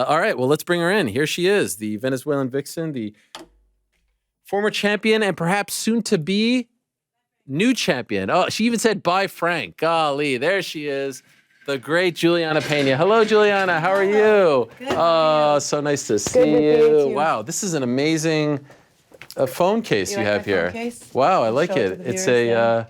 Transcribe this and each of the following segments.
All right, well, let's bring her in. Here she is, the Venezuelan vixen, the former champion, and perhaps soon-to-be new champion. Oh, she even said, bye, Frank. Golly, there she is, the great Julianna Pena. Hello, Julianna. How are you? Good. Oh, so nice to see you. You. Wow, this is an amazing phone case you like have my here. phone case? Wow, I I'll like show it. to the It's viewers,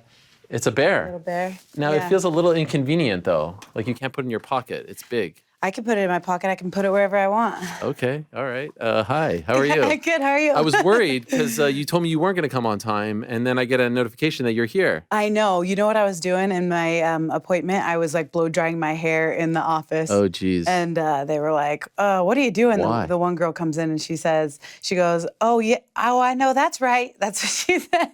it's a bear. Little bear. Now, it feels a little inconvenient, though. Like, you can't put it in your pocket. It's big. I can put it in my pocket. I can put it wherever I want. Okay. All right. Hi. How are you? Good. How are you? I was worried because you told me you weren't going to come on time, and then I get a notification that you're here. I know. You know what I was doing in my appointment? I was like blow drying my hair in the office. Oh, geez. And they were like, what are you doing? Why? The one girl comes in and she goes, oh, yeah. Oh, I know. That's right. That's what she said.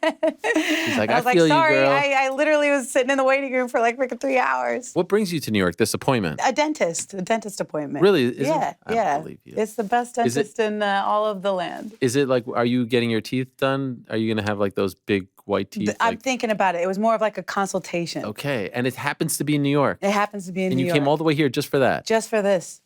She's like, I was feel sorry. you, girl. I literally was sitting in the waiting room for like freaking 3 hours. What brings you to New York, this appointment? A dentist appointment. Really? Is yeah, it? I yeah. don't believe you. It's the best dentist in all of the land. Is it like, are you getting your teeth done? Are you going to have like those big white teeth? I'm thinking about it. It was more of like a consultation. Okay. And it happens to be in New York. It happens to be in New York. And you came all the way here just for that? Just for this.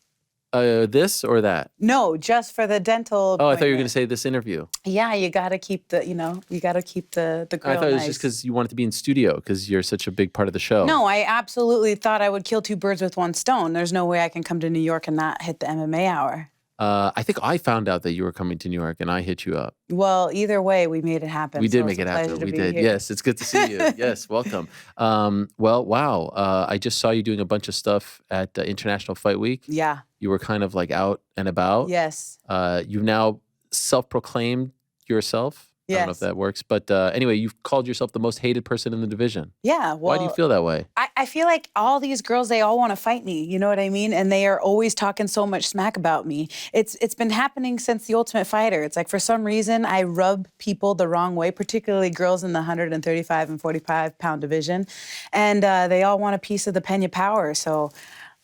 This or that? No, just for the dental appointment. Oh, I thought you were going to say this interview. Yeah, you got to keep the, the grill I thought it was nice. just because you wanted to be in studio because you're such a big part of the show. No, I absolutely thought I would kill two birds with one stone. There's no way I can come to New York and not hit the MMA hour. I think I found out that you were coming to New York and I hit you up. Well, either way, we made it happen. We did so make it happen. We did. Here. Yes, it's good to see you. Yes, welcome. Well, wow. I just saw you doing a bunch of stuff at International Fight Week. Yeah. You were kind of like out and about. Yes. You've now self-proclaimed yourself. Yes. I don't know if that works. But anyway, you've called yourself the most hated person in the division. Yeah. Well, why do you feel that way? I feel like all these girls, they all want to fight me. You know what I mean? And they are always talking so much smack about me. It's been happening since The Ultimate Fighter. It's like for some reason, I rub people the wrong way, particularly girls in the 135 and 45 pound division. And they all want a piece of the Pena power. So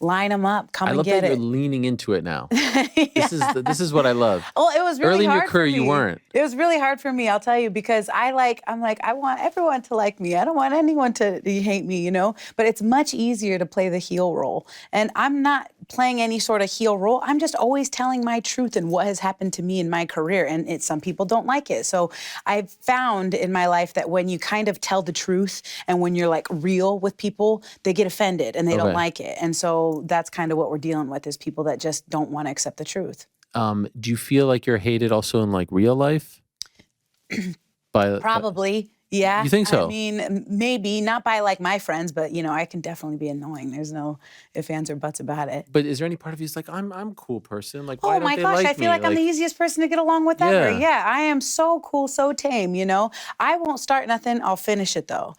line them up, come and get it. I love that you're leaning into it now. Yeah. This is what I love. Well, it was really early in hard your career. For me. You weren't. It was really hard for me, I'll tell you, because I want everyone to like me. I don't want anyone to hate me, But it's much easier to play the heel role, and I'm not playing any sort of heel role. I'm just always telling my truth and what has happened to me in my career, and some people don't like it. So I've found in my life that when you kind of tell the truth and when you're like real with people, they get offended and they don't like it. And so that's kind of what we're dealing with is people that just don't want to accept the truth. Do you feel like you're hated also in like real life? Probably. Yeah. You think so? I mean, maybe not by like my friends, but I can definitely be annoying. There's no ifs, ands, or buts about it. But is there any part of you that's like, I'm a cool person? Like, why oh my don't they gosh, like I feel me? like I'm the easiest person to get along with ever. Yeah. Yeah, I am so cool, so tame, I won't start nothing, I'll finish it though,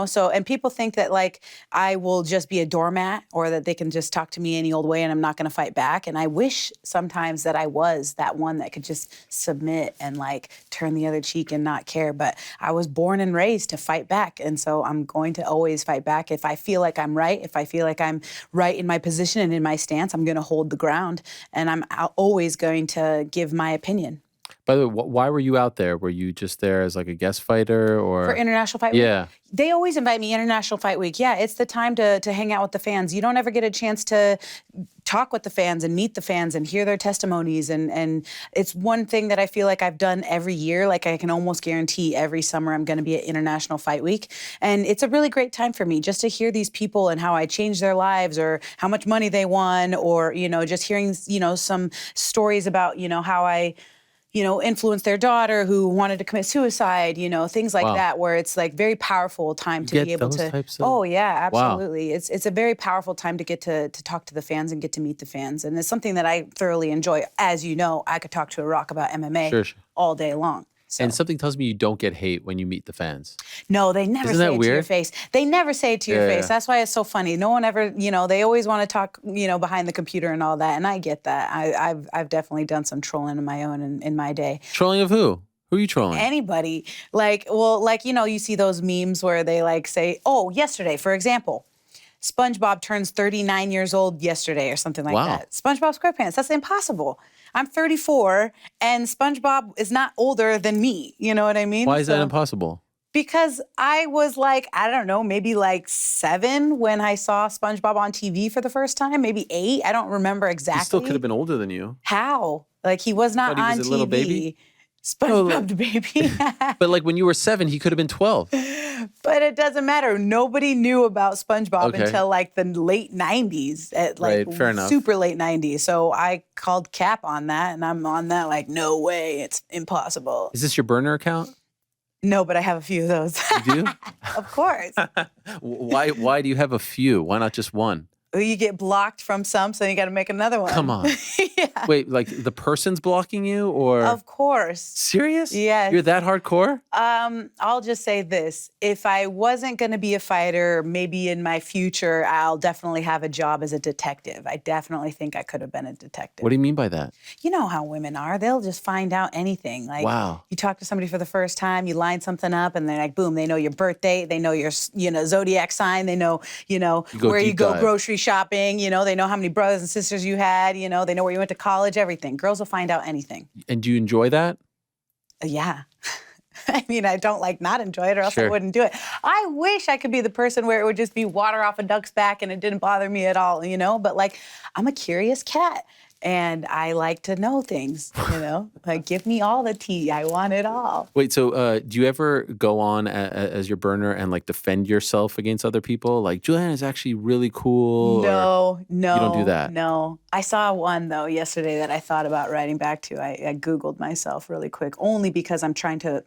So, and people think that like I will just be a doormat or that they can just talk to me any old way and I'm not gonna fight back. And I wish sometimes that I was that one that could just submit and like turn the other cheek and not care. But I was born and raised to fight back. And so I'm going to always fight back. If I feel like I'm right, if I feel like I'm right in my position and in my stance, I'm going to hold the ground. And I'm always going to give my opinion. By the way, why were you out there? Were you just there as like a guest fighter or? For International Fight Week? Yeah. They always invite me International Fight Week. Yeah, it's the time to hang out with the fans. You don't ever get a chance to talk with the fans and meet the fans and hear their testimonies. And it's one thing that I feel like I've done every year. Like I can almost guarantee every summer I'm going to be at International Fight Week. And it's a really great time for me just to hear these people and how I changed their lives or how much money they won or, just hearing, some stories about, how I influenced their daughter who wanted to commit suicide, things like that, where it's like very powerful time to be able to. Oh yeah, absolutely. Wow. It's a very powerful time to get to talk to the fans and get to meet the fans. And it's something that I thoroughly enjoy. As you know, I could talk to a rock about MMA all day long. So. And something tells me you don't get hate when you meet the fans. No, they never say it to your face. They never say it to your face. That's why it's so funny. No one ever, they always want to talk, behind the computer and all that. And I get that. I've definitely done some trolling of my own in my day. Trolling of who? Who are you trolling? Anybody. You see those memes where they like say, oh, yesterday, for example, SpongeBob turns 39 years old yesterday or something like that. SpongeBob SquarePants, that's impossible. I'm 34 and SpongeBob is not older than me. You know what I mean? Why is that impossible? Because I was like, I don't know, maybe like 7 when I saw SpongeBob on TV for the first time, maybe 8. I don't remember exactly. He still could have been older than you. How? Like he was not Thought he was on a TV. little baby? SpongeBob the baby. But like when you were 7, he could have been 12. But it doesn't matter. Nobody knew about SpongeBob Okay. until like the late 90s, at like Right, fair enough. super late 90s. So I called cap on that, and I'm on that like, no way, it's impossible. Is this your burner account? No, but I have a few of those. You do? Of course. Why do you have a few? Why not just one? You get blocked from some, so you got to make another one. Come on. Yeah. Wait, like the person's blocking you or? Of course. Serious? Yes. You're that hardcore? I'll just say this. If I wasn't going to be a fighter, maybe in my future, I'll definitely have a job as a detective. I definitely think I could have been a detective. What do you mean by that? You know how women are. They'll just find out anything. Like, Wow. You talk to somebody for the first time, you line something up, and they're like, boom, they know your birth date, they know your, zodiac sign, they know, where you go grocery shopping, they know how many brothers and sisters you had, they know where you went to college, everything. Girls will find out anything. And do you enjoy that? Yeah. I mean, I don't not enjoy it, or else I Sure. wouldn't do it. I wish I could be the person where it would just be water off a duck's back and it didn't bother me at all, But I'm a curious cat. And I like to know things, Like, give me all the tea. I want it all. Wait, so do you ever go on as your burner and defend yourself against other people? Like, Julianna is actually really cool. No. You don't do that? No. I saw one, though, yesterday that I thought about writing back to. I Googled myself really quick, only because I'm trying to,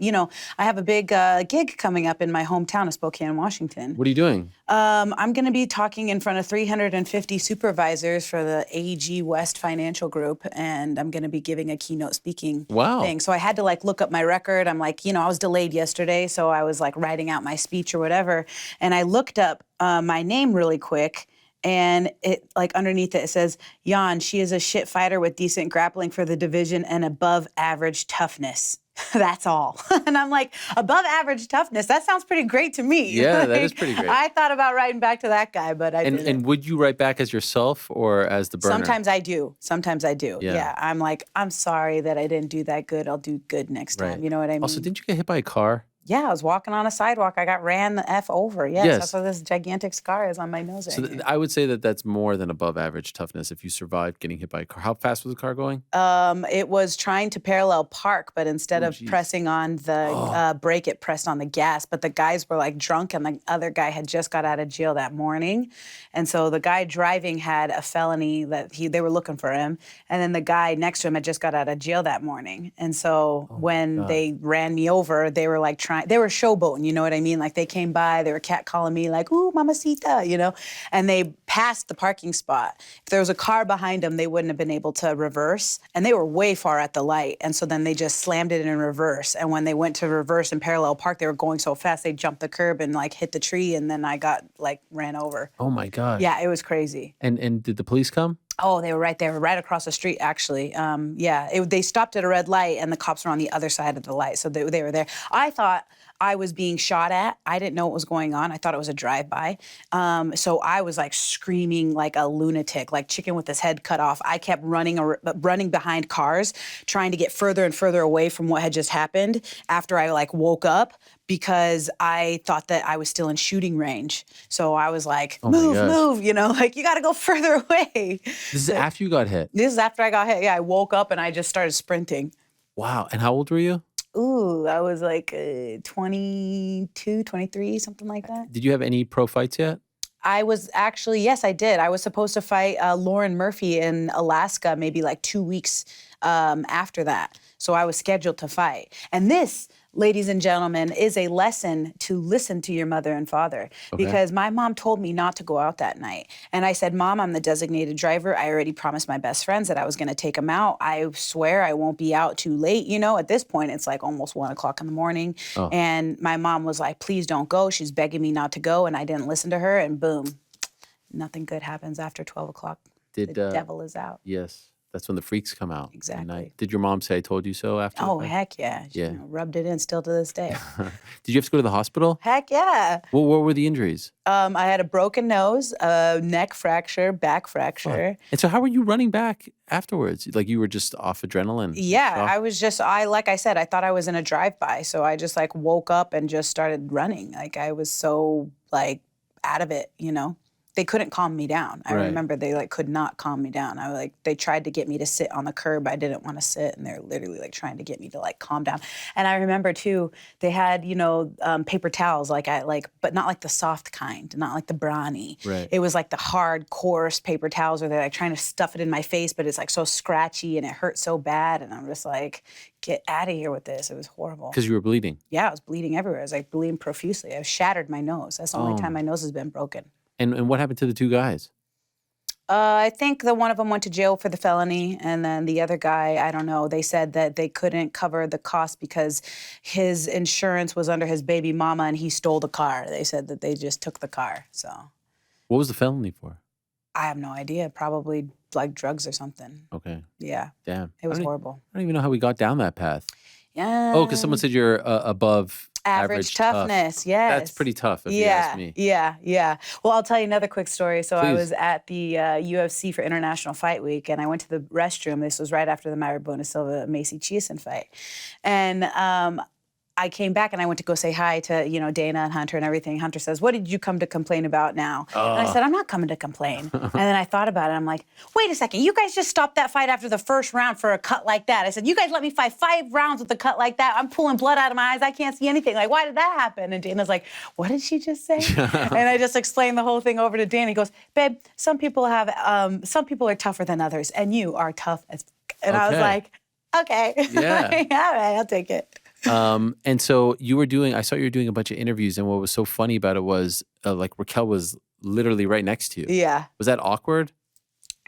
I have a big gig coming up in my hometown of Spokane, Washington. What are you doing? I'm going to be talking in front of 350 supervisors for the AG West Financial Group, and I'm going to be giving a keynote speaking thing. So I had to look up my record. I'm I was delayed yesterday, so I was writing out my speech or whatever, and I looked up my name really quick. And it underneath it says, Jan, she is a shit fighter with decent grappling for the division and above average toughness. That's all. And I'm like, above average toughness, that sounds pretty great to me. Yeah, that is pretty great. I thought about writing back to that guy, but I didn't. And would you write back as yourself or as the burner? Sometimes I do. Yeah. I'm I'm sorry that I didn't do that good. I'll do good next time. Right. You know what I mean? Also, didn't you get hit by a car? Yeah, I was walking on a sidewalk. I got ran the F over. Yes. That's why this gigantic scar is on my nose right here. I would say that that's more than above average toughness if you survived getting hit by a car. How fast was the car going? It was trying to parallel park, but instead of pressing on the brake, it pressed on the gas. But the guys were drunk, and the other guy had just got out of jail that morning. And so the guy driving had a felony that they were looking for him. And then the guy next to him had just got out of jail that morning. And so when they ran me over, they were they were showboating, you know what I mean? They came by, they were catcalling me ooh, mamacita, and they passed the parking spot. If there was a car behind them, they wouldn't have been able to reverse, and they were way far at the light, and so then they just slammed it in reverse, and when they went to reverse and parallel park, they were going so fast, they jumped the curb and hit the tree, and then I got ran over. Oh my God. Yeah, it was crazy. And did the police come? Oh, they were right there, right across the street, actually. They stopped at a red light, and the cops were on the other side of the light, so they were there. I thought I was being shot at. I didn't know what was going on. I thought it was a drive-by. So I was screaming like a lunatic, like chicken with his head cut off. I kept running behind cars, trying to get further and further away from what had just happened after I woke up, because I thought that I was still in shooting range. So I was move, you got to go further away. This is after you got hit? This is after I got hit. Yeah, I woke up and I just started sprinting. Wow. And how old were you? Ooh, I was 22, 23, something like that. Did you have any pro fights yet? I was actually, yes, I did. I was supposed to fight Lauren Murphy in Alaska maybe 2 weeks after that. So I was scheduled to fight. And this, ladies and gentlemen, is a lesson to listen to your mother and father. Okay. Because my mom told me not to go out that night. And I said, Mom, I'm the designated driver. I already promised my best friends that I was going to take them out. I swear I won't be out too late. At this point, it's almost 1 o'clock in the morning. Oh. And my mom was like, please don't go. She's begging me not to go. And I didn't listen to her. And boom, nothing good happens after 12 o'clock. The devil is out. Yes. That's when the freaks come out. Exactly. Did your mom say, I told you so after? Oh, the fight? heck yeah. She, Yeah. rubbed it in still to this day. Did you have to go to the hospital? Heck yeah. Well, what were the injuries? I had a broken nose, a neck fracture, back fracture. Fuck. And so how were you running back afterwards? Like you were just off adrenaline? Yeah, shock? I was just, like I said, I thought I was in a drive-by. So I just like woke up and just started running. Like I was so like out of it, you know? They couldn't calm me down. I Right. remember they like could not calm me down. They tried to get me to sit on the curb. I didn't want to sit, and they're literally like trying to get me to like calm down. And I remember too, they had paper towels but not like the soft kind, not like the brawny. Right. It was like the hard, coarse paper towels where they're like trying to stuff it in my face, but it's like so scratchy and it hurt so bad. And I'm just like, get out of here with this. It was horrible. Because you were bleeding. Yeah, I was bleeding everywhere. I was like bleeding profusely. I shattered my nose. That's the only time my nose has been broken. And what happened to the two guys? I think the one of them went to jail for the felony, and then the other guy, I don't know. They said that they couldn't cover the cost because his insurance was under his baby mama, and he stole the car. They said that they just took the car. So, What was the felony for? I have no idea. Probably like drugs or something. Okay. Yeah, Damn. it was horrible. I don't even know how we got down that path. Yeah. Oh, because someone said you're above average toughness. Tough. Yes. That's pretty tough if you ask me. Yeah. Well, I'll tell you another quick story. So I Please. was at the UFC for International Fight Week, and I went to the restroom. This was right after the Mayra Bona Silva Macy Chiasson fight, and I came back and I went to go say hi to, Dana and Hunter and everything. Hunter says, "What did you come to complain about now?" And I said, "I'm not coming to complain." And then I thought about it. I'm like, wait a second. You guys just stopped that fight after the first round for a cut like that. I said, you guys let me fight 5 rounds with a cut like that. I'm pulling blood out of my eyes. I can't see anything. Like, why did that happen? And Dana's like, what did she just say? And I just explained the whole thing over to Dana. He goes, babe, some people are tougher than others, and you are tough as And I was like, okay. Yeah. All right, I'll take it. And so I saw you were doing a bunch of interviews, and what was so funny about it was like Raquel was literally right next to you. Yeah. Was that awkward?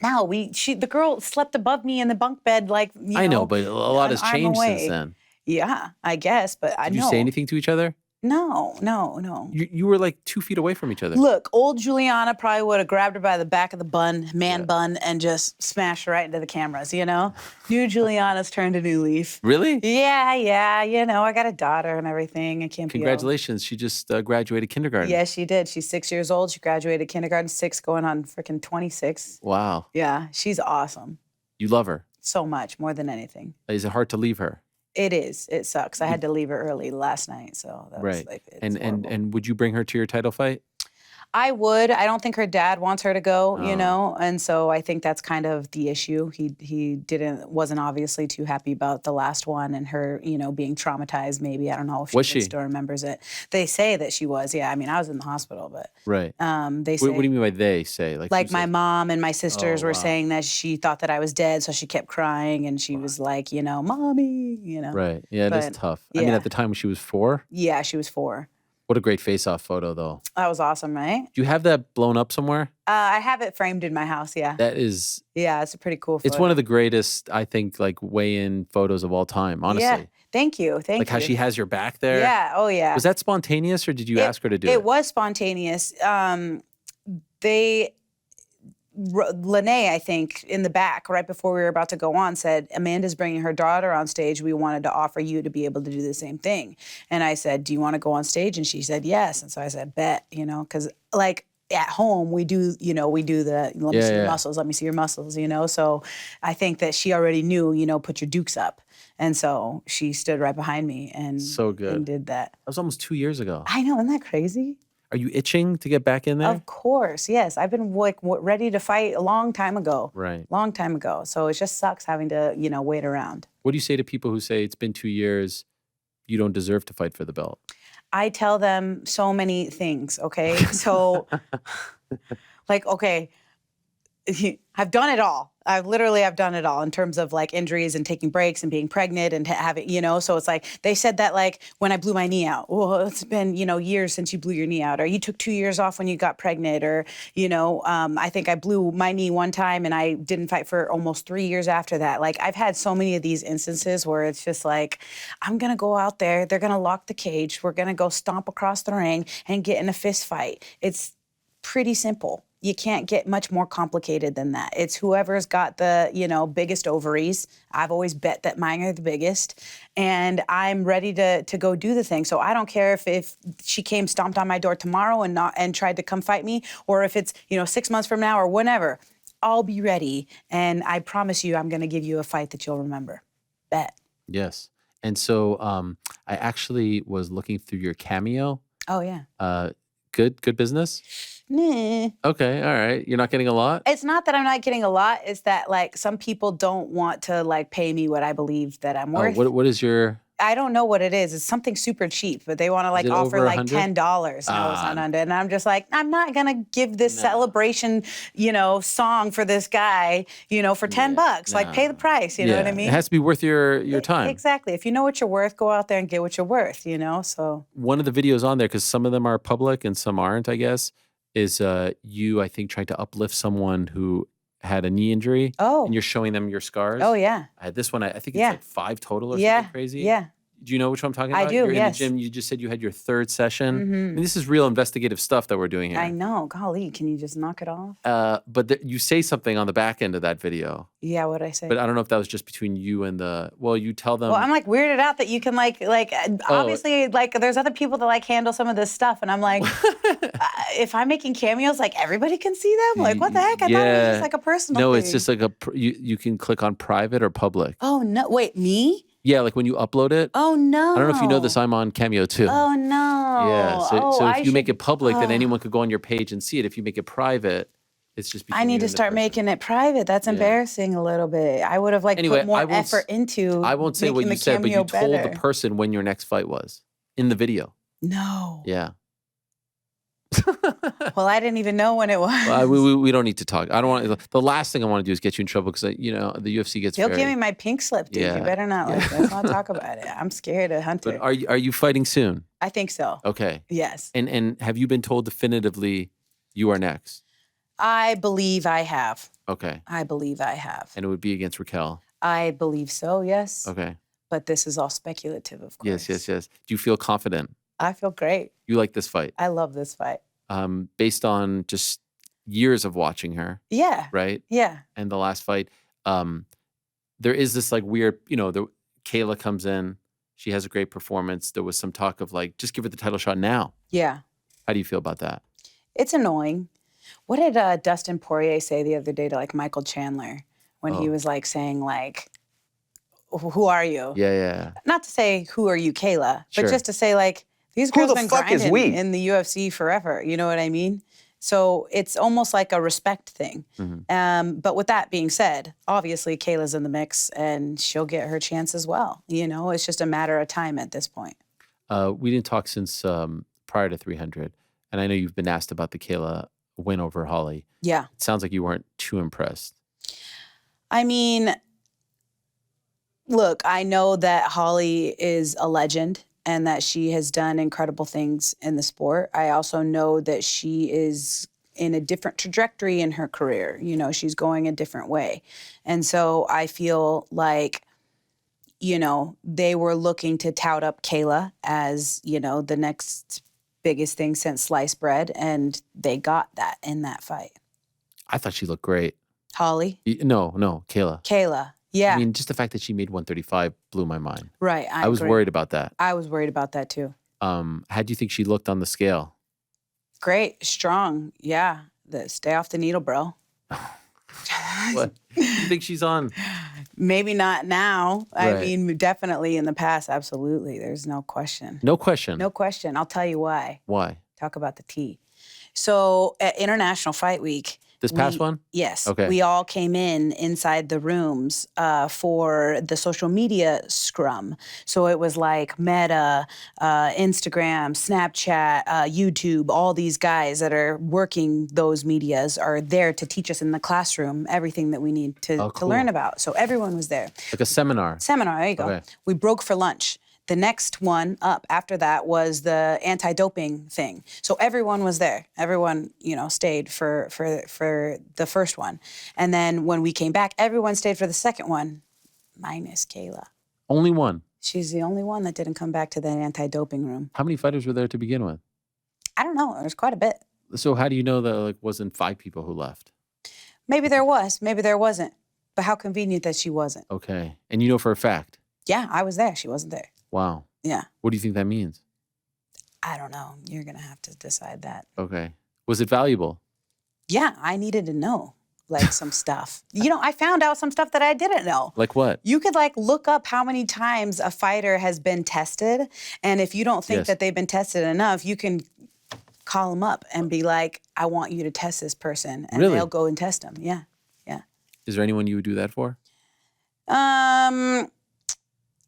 No, the girl slept above me in the bunk bed, like, I know, but a lot has changed since then. Yeah, I guess, but I know. Did you say anything to each other? No. You were like 2 feet away from each other. Look, old Julianna probably would have grabbed her by the back of the bun, bun, and just smashed her right into the cameras, New Julianna's turned a new leaf. Really? Yeah, I got a daughter and everything. I can't Congratulations. She just graduated kindergarten. Yeah, she did. She's 6 years old. She graduated kindergarten 6, going on freaking 26. Wow. Yeah, she's awesome. You love her. So much, more than anything. Is it hard to leave her? It is. It sucks. I had to leave her early last night, so that was like, it's horrible. And would you bring her to your title fight? I would. I don't think her dad wants her to go, and so I think that's kind of the issue. He wasn't obviously too happy about the last one and her, being traumatized. Maybe I don't know if she still remembers it. They say that she was. Yeah, I mean, I was in the hospital, but right. They say. What do you mean by they say? Like my mom and my sisters were saying that she thought that I was dead, so she kept crying, and she was like, mommy, Right. Yeah, it is tough. I mean, at the time when she was 4. Yeah, she was 4. What a great face-off photo, though. That was awesome, right? Do you have that blown up somewhere? I have it framed in my house, yeah. That is... Yeah, it's a pretty cool photo. It's one of the greatest, I think, like, weigh-in photos of all time, honestly. Yeah, thank you. Like how she has your back there. Yeah, oh yeah. Was that spontaneous, or did you ask her to do it? It was spontaneous. Lene, I think, in the back, right before we were about to go on, said, Amanda's bringing her daughter on stage. We wanted to offer you to be able to do the same thing. And I said, do you want to go on stage? And she said, yes. And so I said, bet, because like at home, we do the, let me see your muscles, let me see your muscles, So I think that she already knew, put your dukes up. And so she stood right behind me and did that. That was almost 2 years ago. I know, isn't that crazy? Are you itching to get back in there? Of course, yes. I've been ready to fight a long time ago. Right. Long time ago. So it just sucks having to, wait around. What do you say to people who say it's been 2 years, you don't deserve to fight for the belt? I tell them so many things, okay? So, okay, I've done it all. I've done it all in terms of like injuries and taking breaks and being pregnant and having, so it's like, they said that like when I blew my knee out, well, it's been, years since you blew your knee out, or you took 2 years off when you got pregnant, or, I think I blew my knee one time and I didn't fight for almost 3 years after that. Like I've had so many of these instances where it's just like, I'm going to go out there, they're going to lock the cage, we're going to go stomp across the ring and get in a fist fight. It's pretty simple. You can't get much more complicated than that. It's whoever's got the, biggest ovaries. I've always bet that mine are the biggest. And I'm ready to go do the thing. So I don't care if she came stomped on my door tomorrow and tried to come fight me, or if it's, 6 months from now or whenever. I'll be ready. And I promise you, I'm going to give you a fight that you'll remember. Bet. Yes. And so I actually was looking through your Cameo. Oh, yeah. Good business? Nah. Okay, all right. You're not getting a lot? It's not that I'm not getting a lot. It's that, some people don't want to, pay me what I believe that I'm worth. What is your... I don't know what it is. It's something super cheap, but they want to it offer over $10. 100? No, it's not under. And I'm just like, I'm not gonna give this celebration, song for this guy, for $10. Pay the price. You know what I mean? It has to be worth your time. Exactly. If you know what you're worth, go out there and get what you're worth. So one of the videos on there, because some of them are public and some aren't, I guess, is you, I think, trying to uplift someone who had a knee injury. Oh. And you're showing them your scars. Oh, yeah. I had this one, I think it's 5 total or something crazy. Yeah. Do you know which one I'm talking about? I do, You're yes. in the gym. You just said you had your 3rd session. I mean, this is real investigative stuff that we're doing here. I know. Golly, can you just knock it off? But you say something on the back end of that video. Yeah, what'd I say? But I don't know if that was just between you and you tell them. Well, I'm weirded out that you can obviously there's other people that handle some of this stuff, and I'm like, if I'm making cameos, everybody can see them. What the heck? I thought it was just a personal thing. No, it's just you can click on private or public. Oh no! Wait, me? Yeah, when you upload it. Oh no! I don't know if you know this. I'm on Cameo too. Oh no! Yeah. So if you make it public, then anyone could go on your page and see it. If you make it private, it's just. I need to start making it private. That's embarrassing a little bit. I would have put more effort into. I won't say what you said, but you told the person when your next fight was in the video. No. Yeah. Well, I didn't even know when it was. We don't need to talk. I don't want. The last thing I want to do is get you in trouble because the UFC gets. He'll give me my pink slip, dude. Yeah. You better not. Let's not talk about it. I'm scared of Hunter. But are you fighting soon? I think so. Okay. Yes. And have you been told definitively you are next? I believe I have. Okay. I believe I have. And it would be against Raquel. I believe so. Yes. Okay. But this is all speculative, of course. Yes. Do you feel confident? I feel great. You like this fight? I love this fight. Based on just years of watching her. Yeah. Right? Yeah. And the last fight, there is this weird, Kayla comes in, she has a great performance. There was some talk of just give her the title shot now. Yeah. How do you feel about that? It's annoying. What did Dustin Poirier say the other day to Michael Chandler when he was saying who are you? Yeah. Not to say who are you, Kayla, but Sure. just to say these girls been grinding in the UFC forever. You know what I mean? So it's almost like a respect thing. Mm-hmm. But with that being said, obviously Kayla's in the mix and she'll get her chance as well. It's just a matter of time at this point. We didn't talk since prior to 300. And I know you've been asked about the Kayla win over Holly. Yeah. It sounds like you weren't too impressed. I mean, look, I know that Holly is a legend and that she has done incredible things in the sport. I also know that she is in a different trajectory in her career. She's going a different way. And so I feel like, they were looking to tout up Kayla as, the next biggest thing since sliced bread, and they got that in that fight. I thought she looked great. Holly? No, Kayla. Kayla, yeah. I mean, just the fact that she made 135 blew my mind. Right, I was worried about that. I was worried about that too. How do you think she looked on the scale? Great, strong, yeah. Stay off the needle, bro. What do you think she's on? Maybe not now. Right. I mean, definitely in the past, absolutely. There's no question. No question. No question. I'll tell you why. Why? Talk about the tea. So at International Fight Week. This past one? Yes. Okay. We all came inside the rooms for the social media scrum. So it was Meta, Instagram, Snapchat, YouTube, all these guys that are working those medias are there to teach us in the classroom everything that we need to learn about. So everyone was there. Like a seminar. There you go. Okay. We broke for lunch. The next one up after that was the anti-doping thing. So everyone was there. Everyone, stayed for the first one. And then when we came back, everyone stayed for the second one, minus Kayla. Only one? She's the only one that didn't come back to the anti-doping room. How many fighters were there to begin with? I don't know. There's quite a bit. So how do you know that like wasn't 5 people who left? Maybe there was, maybe there wasn't. But how convenient that she wasn't. Okay. And you know for a fact? Yeah, I was there. She wasn't there. Wow. Yeah. What do you think that means? I don't know. You're going to have to decide that. Okay. Was it valuable? Yeah, I needed to know like some stuff. You know, I found out some stuff that I didn't know. Like what? You could like look up how many times a fighter has been tested. And if you don't think Yes. that they've been tested enough, you can call them up and be like, I want you to test this person. And Really? they'll go and test them. Yeah. Yeah. Is there anyone you would do that for?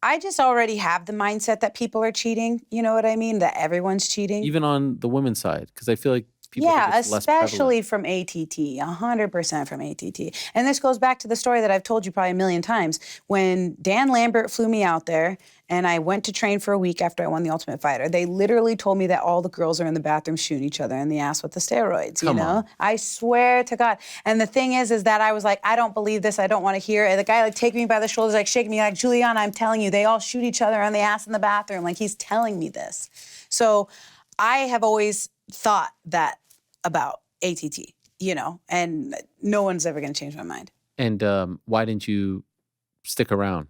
I just already have the mindset that people are cheating. You know what I mean? That everyone's cheating. Even on the women's side? Because I feel like people think Yeah, it's less prevalent. especially from ATT, 100% from ATT. And this goes back to the story that I've told you probably a million times. When Dan Lambert flew me out there and I went to train for a week after I won the Ultimate Fighter, they literally told me that all the girls are in the bathroom shooting each other in the ass with the steroids, you know? on. I swear to God. And the thing is that I was like, I don't believe this. I don't want to hear it. And the guy like taking me by the shoulders, like shaking me like, Julianna, I'm telling you, they all shoot each other on the ass in the bathroom. Like he's telling me this. So I have always thought that about ATT, you know, and no one's ever going to change my mind. And why didn't you stick around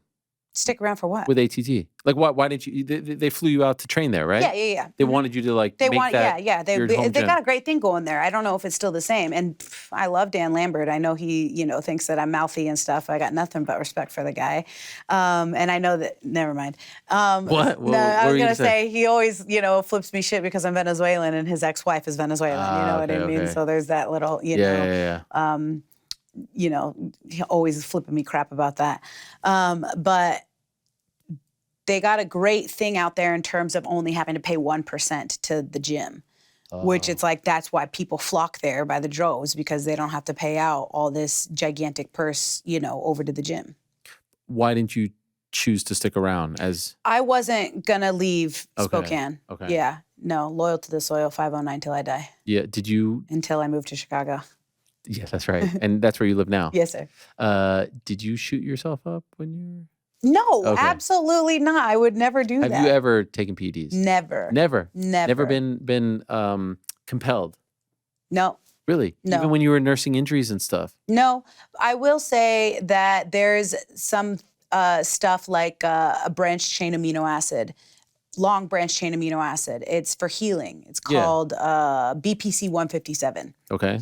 Stick around for what? with ATT? Like, why didn't you? They flew you out to train there, right? Yeah. They Mhm. wanted you to like They make want, that yeah. your They home gym. got a great thing going there. I don't know if it's still the same. And I love Dan Lambert. I know he, you know, thinks that I'm mouthy and stuff. I got nothing but respect for the guy. And I know that. Never mind. What? No, What I were was you gonna gonna say he always, you know, flips me shit because I'm Venezuelan and his ex-wife is Venezuelan. You know what I Okay, mean? okay. So there's that little, you know. Yeah. You know, he always flipping me crap about that. But they got a great thing out there in terms of only having to pay 1% to the gym, which it's like that's why people flock there by the droves because they don't have to pay out all this gigantic purse, you know, over to the gym. Why didn't you choose to stick around as? I wasn't gonna leave Okay, Spokane. okay. Yeah, no, loyal to the soil, 509 till I die, Yeah. Did you? until I move to Chicago. Yeah, that's right. And that's where you live now. Yes, sir. Did you shoot yourself up when you No, Okay. absolutely not. I would never do were? that. Have you ever taken PEDs? Never. Never. Never. Never been compelled. No. Really? No. Even when you were nursing injuries and stuff. No, I will say that there's some stuff like a branched chain amino acid, long branched chain amino acid. It's for healing. It's Yeah. called BPC 157. Okay.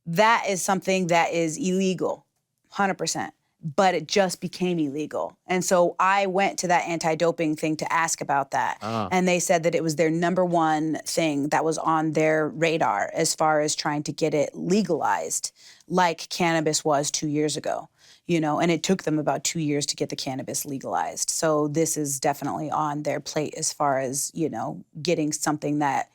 That is something that is illegal, 100%. But it just became illegal. And so I went to that anti-doping thing to ask about that. Ah. And they said that it was their number one thing that was on their radar as far as trying to get it legalized, like cannabis was 2 years ago. You know, and it took them about 2 years to get the cannabis legalized. So this is definitely on their plate as far as, you know, getting something that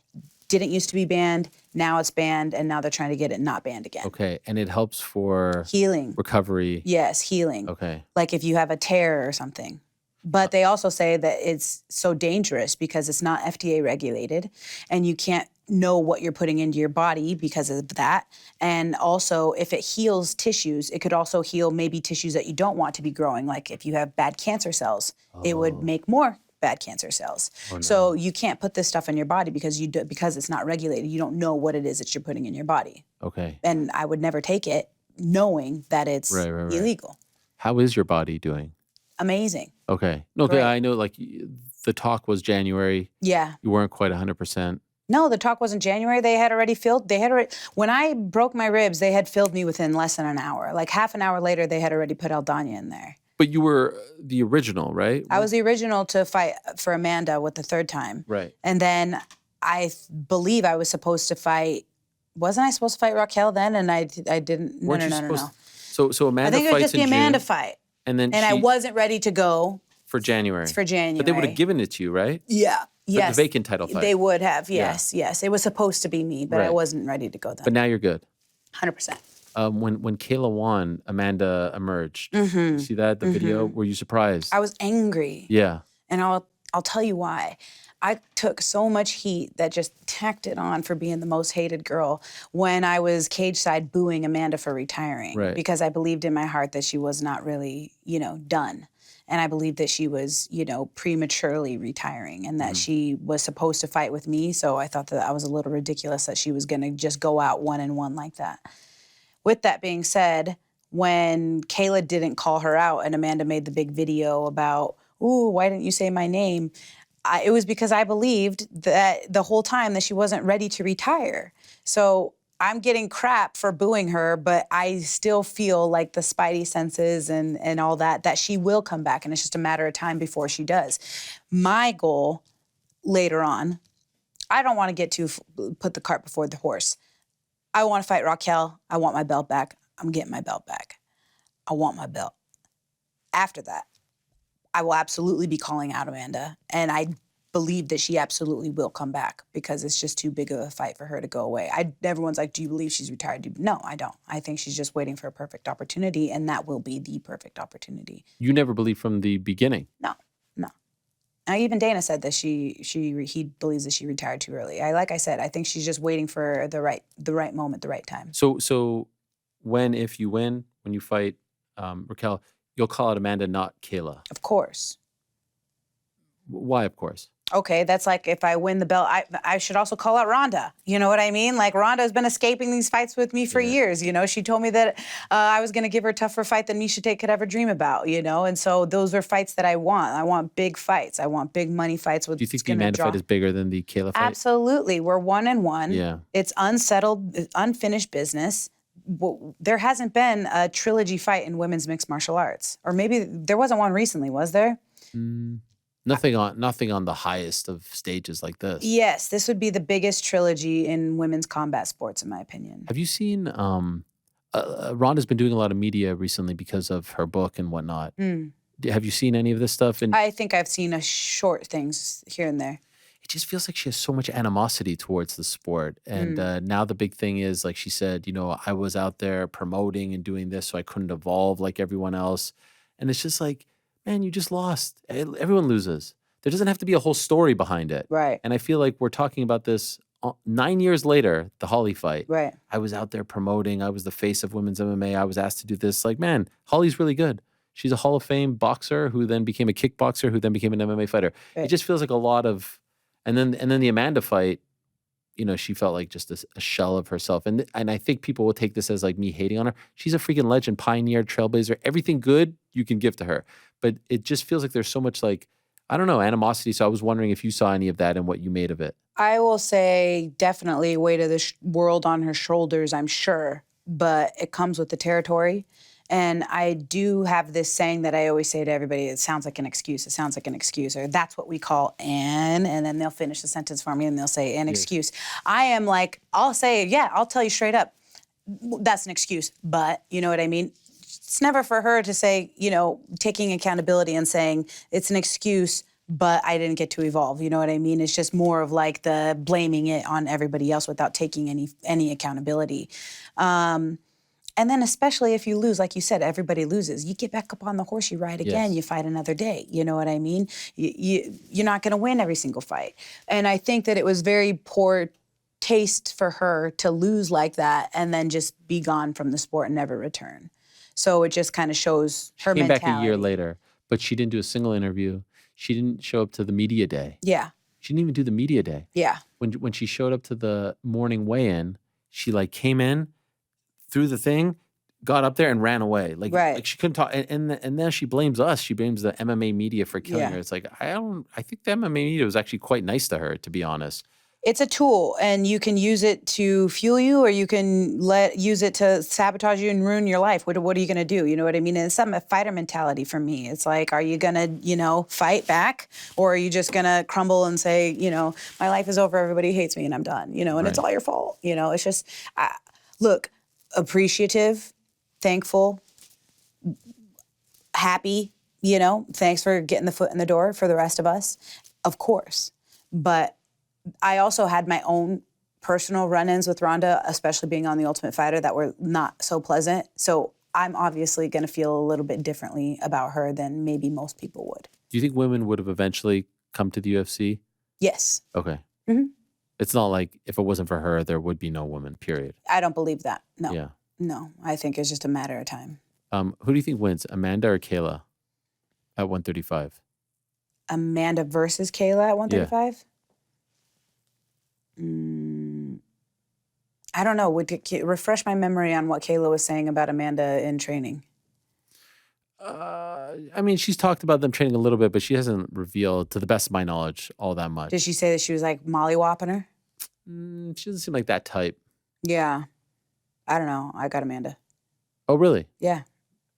didn't used to be banned, now it's banned, and now they're trying to get it not banned again. Okay. And it helps for Healing. recovery. Yes, healing. Okay. Like if you have a tear or something. But they also say that it's so dangerous because it's not FDA regulated and you can't know what you're putting into your body because of that. And also, if it heals tissues, it could also heal maybe tissues that you don't want to be growing. Like if you have bad cancer cells, it would make more bad cancer cells. So you can't put this stuff in your body because because it's not regulated. You don't know what it is that you're putting in your body. Okay. And I would never take it knowing that it's Right. illegal. How is your body doing? Amazing. Okay. Okay. Great. I know like the talk was January. Yeah. You weren't quite 100%. No, the talk wasn't January. When I broke my ribs, they had filled me within less than an hour. Like half an hour later, they had already put Aldana in there. But you were the original, right? I was the original to fight for Amanda with the third time. Right. And then I believe I was supposed to fight, wasn't I supposed to fight Raquel then? And I didn't, no. So Amanda I think it was fights just the in Amanda June, fight. and then I wasn't ready to go for January. for January. But they would have given it to you, right? Yeah. Yes. The vacant title fight. They would have, yes. It was supposed to be me, but I Right. wasn't ready to go then. But now you're good. 100%. When Kayla won, Amanda emerged. You see that, the video? Were you surprised? I was angry. Yeah. And I'll I'll tell you why. I took so much heat that just tacked it on for being the most hated girl when I was cage side booing Amanda for retiring. Right. Because I believed in my heart that she was not really, done. And I believed that she was, prematurely retiring and that she was supposed to fight with me. So I thought that I was a little ridiculous that she was going to just go out 1-1 like that. With that being said, when Kayla didn't call her out and Amanda made the big video about, ooh, why didn't you say my name? It was because I believed that the whole time that she wasn't ready to retire. So I'm getting crap for booing her, but I still feel like the spidey senses and all that she will come back, and it's just a matter of time before she does. My goal later on, I don't want to put the cart before the horse. I want to fight Raquel. I want my belt back. I'm getting my belt back. I want my belt. After that, I will absolutely be calling out Amanda, and I believe that she absolutely will come back because it's just too big of a fight for her to go away. Everyone's like, do you believe she's retired? No, I don't. I think she's just waiting for a perfect opportunity, and that will be the perfect opportunity. You never believed from the beginning? No. Now, even Dana said that he believes that she retired too early. Like I said, I think she's just waiting for the right moment, the right time. So if you win, when you fight Raquel, you'll call out Amanda, not Kayla. Of course. Why, of course? Okay, that's like if I win the belt, I should also call out Ronda. You know what I mean? Like Ronda's been escaping these fights with me for years. She told me that I was going to give her a tougher fight than Miesha Tate could ever dream about. And so those are fights that I want. I want big fights. I want big money fights. Do you think the Amanda fight is bigger than the Kayla fight? Absolutely. We're 1-1. Yeah. It's unsettled, unfinished business. There hasn't been a trilogy fight in women's mixed martial arts, or maybe there wasn't one recently, was there? Nothing on the highest of stages like this. Yes, this would be the biggest trilogy in women's combat sports, in my opinion. Have you seen? Ronda's been doing a lot of media recently because of her book and whatnot. Have you seen any of this stuff? I think I've seen short things here and there. It just feels like she has so much animosity towards the sport. And now the big thing is, like she said, I was out there promoting and doing this, so I couldn't evolve like everyone else. And it's just like, man, you just lost. Everyone loses. There doesn't have to be a whole story behind it. Right. And I feel like we're talking about this 9 years later, the Holly fight. Right. I was out there promoting. I was the face of women's MMA. I was asked to do this. Like, man, Holly's really good. She's a Hall of Fame boxer who then became a kickboxer who then became an MMA fighter. Right. It just feels like a lot of, and then the Amanda fight, she felt like just a shell of herself. And I think people will take this as like me hating on her. She's a freaking legend, pioneer, trailblazer. Everything good you can give to her. But it just feels like there's so much like, I don't know, animosity. So I was wondering if you saw any of that and what you made of it. I will say definitely weight of the world on her shoulders, I'm sure. But it comes with the territory. And I do have this saying that I always say to everybody, it sounds like an excuse. It sounds like an excuse. Or that's what we call and then they'll finish the sentence for me and they'll say an excuse. I am like, I'll say, yeah, I'll tell you straight up, that's an excuse. But, you know what I mean? It's never for her to say, taking accountability and saying it's an excuse, but I didn't get to evolve. You know what I mean? It's just more of like the blaming it on everybody else without taking any accountability. And then especially if you lose, like you said, everybody loses. You get back up on the horse, you ride again, you fight another day. You know what I mean? You're not going to win every single fight. And I think that it was very poor taste for her to lose like that and then just be gone from the sport and never return. So it just kind of shows her mentality. Came back a year later, but she didn't do a single interview. She didn't show up to the media day. Yeah. She didn't even do the media day. Yeah. When she showed up to the morning weigh-in, she like came in, threw the thing, got up there and ran away. Like she couldn't talk. And then she blames us. She blames the MMA media for killing her. It's like, I think the MMA media was actually quite nice to her, to be honest. It's a tool, and you can use it to fuel you, or you can use it to sabotage you and ruin your life. What are you going to do? You know what I mean? And it's some fighter mentality for me. It's like, are you going to, fight back, or are you just going to crumble and say, my life is over, everybody hates me, and I'm done, and it's all your fault. It's just, look, appreciative, thankful, happy, thanks for getting the foot in the door for the rest of us, of course. But I also had my own personal run-ins with Ronda, especially being on The Ultimate Fighter, that were not so pleasant. So I'm obviously going to feel a little bit differently about her than maybe most people would. Do you think women would have eventually come to the UFC? Yes. Okay. Mhm. It's not like if it wasn't for her, there would be no woman, period. I don't believe that. No. Yeah. No. I think it's just a matter of time. Who do you think wins, Amanda or Kayla at 135? Amanda versus Kayla at 135? I don't know. Refresh my memory on what Kayla was saying about Amanda in training. I mean, she's talked about them training a little bit, but she hasn't revealed, to the best of my knowledge, all that much. Did she say that she was like mollywopping her? She doesn't seem like that type. Yeah. I don't know. I got Amanda. Oh, really? Yeah,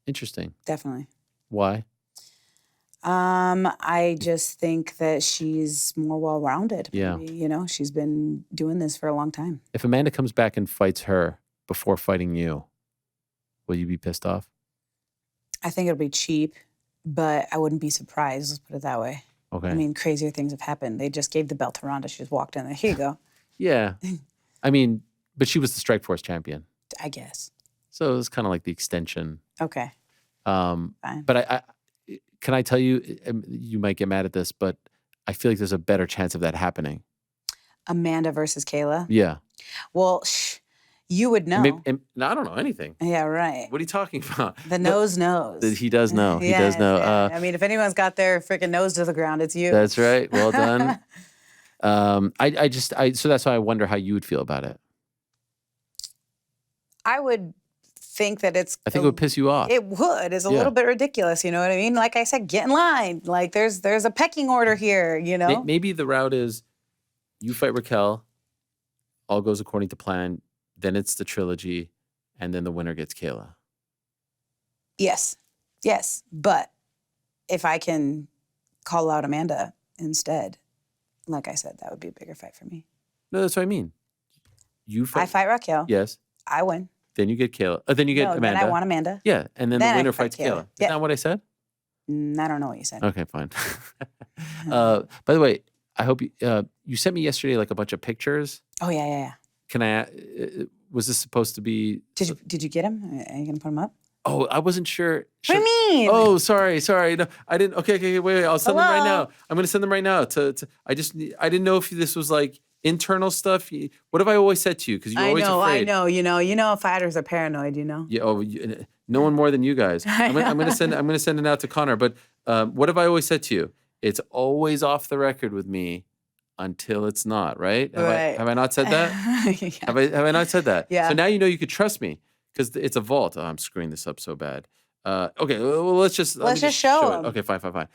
Interesting. definitely. Why? I just think that she's more well-rounded. Yeah. Maybe, you know, she's been doing this for a long time. If Amanda comes back and fights her before fighting you, will you be pissed off? I think it'll be cheap, but I wouldn't be surprised. Let's put it that way. Okay. I mean, crazier things have happened. They just gave the belt to Ronda. She just walked in there. Here you go. Yeah. I mean, but she was the Strikeforce champion. I guess. So it was kind of like the extension. Okay. Fine. Fine. But I can I tell you, you might get mad at this, but I feel like there's a better chance of that happening. Amanda versus Kayla? Yeah. Well, you would know. No, I don't know anything. Yeah, right. What are you talking about? The nose knows. He does know. He Yes, does know. yeah. I mean, if anyone's got their freaking nose to the ground, it's you. That's right. Well done. So that's why I wonder how you would feel about it. I would think that it's. I think it would piss you off. It would. It's a Yeah. little bit ridiculous. You know what I mean? Like I said, get in line. Like there's a pecking order here. You know. Maybe the route is you fight Raquel, all goes according to plan. Then it's the trilogy, and then the winner gets Kayla. Yes. Yes. But if I can call out Amanda instead, like I said, that would be a bigger fight for me. No, that's what I mean. You fight. I fight Raquel. Yes. I win. Then you get Kayla. Then you get No, Amanda. then I want Amanda. Yeah, and then Then the I winner fight fights Kayla. Kayla. Is Yeah. that what I said? I don't know what you said. Okay, fine. By the way, I hope you sent me yesterday like a bunch of pictures. Oh yeah. Can I? Was this supposed to be? Did you get him? Are you gonna put him up? Oh, I wasn't sure. What do you mean? Oh, sorry. No, I didn't. Okay, wait. I'll send them right Hello? now. I'm gonna send them right now. I didn't know if this was like internal stuff. What have I always said to you? Because you're always afraid. I know. You know, fighters are paranoid. You know. Yeah. Oh, no one more than you guys. I'm gonna send it out to Connor. But what have I always said to you? It's always off the record with me until it's not. Right? Have I not said that? Yeah. Have I not said that? Yeah. So now you know you could trust me because it's a vault. Oh, I'm screwing this up so bad. Okay. Well, let's just show it. them. Okay. Fine.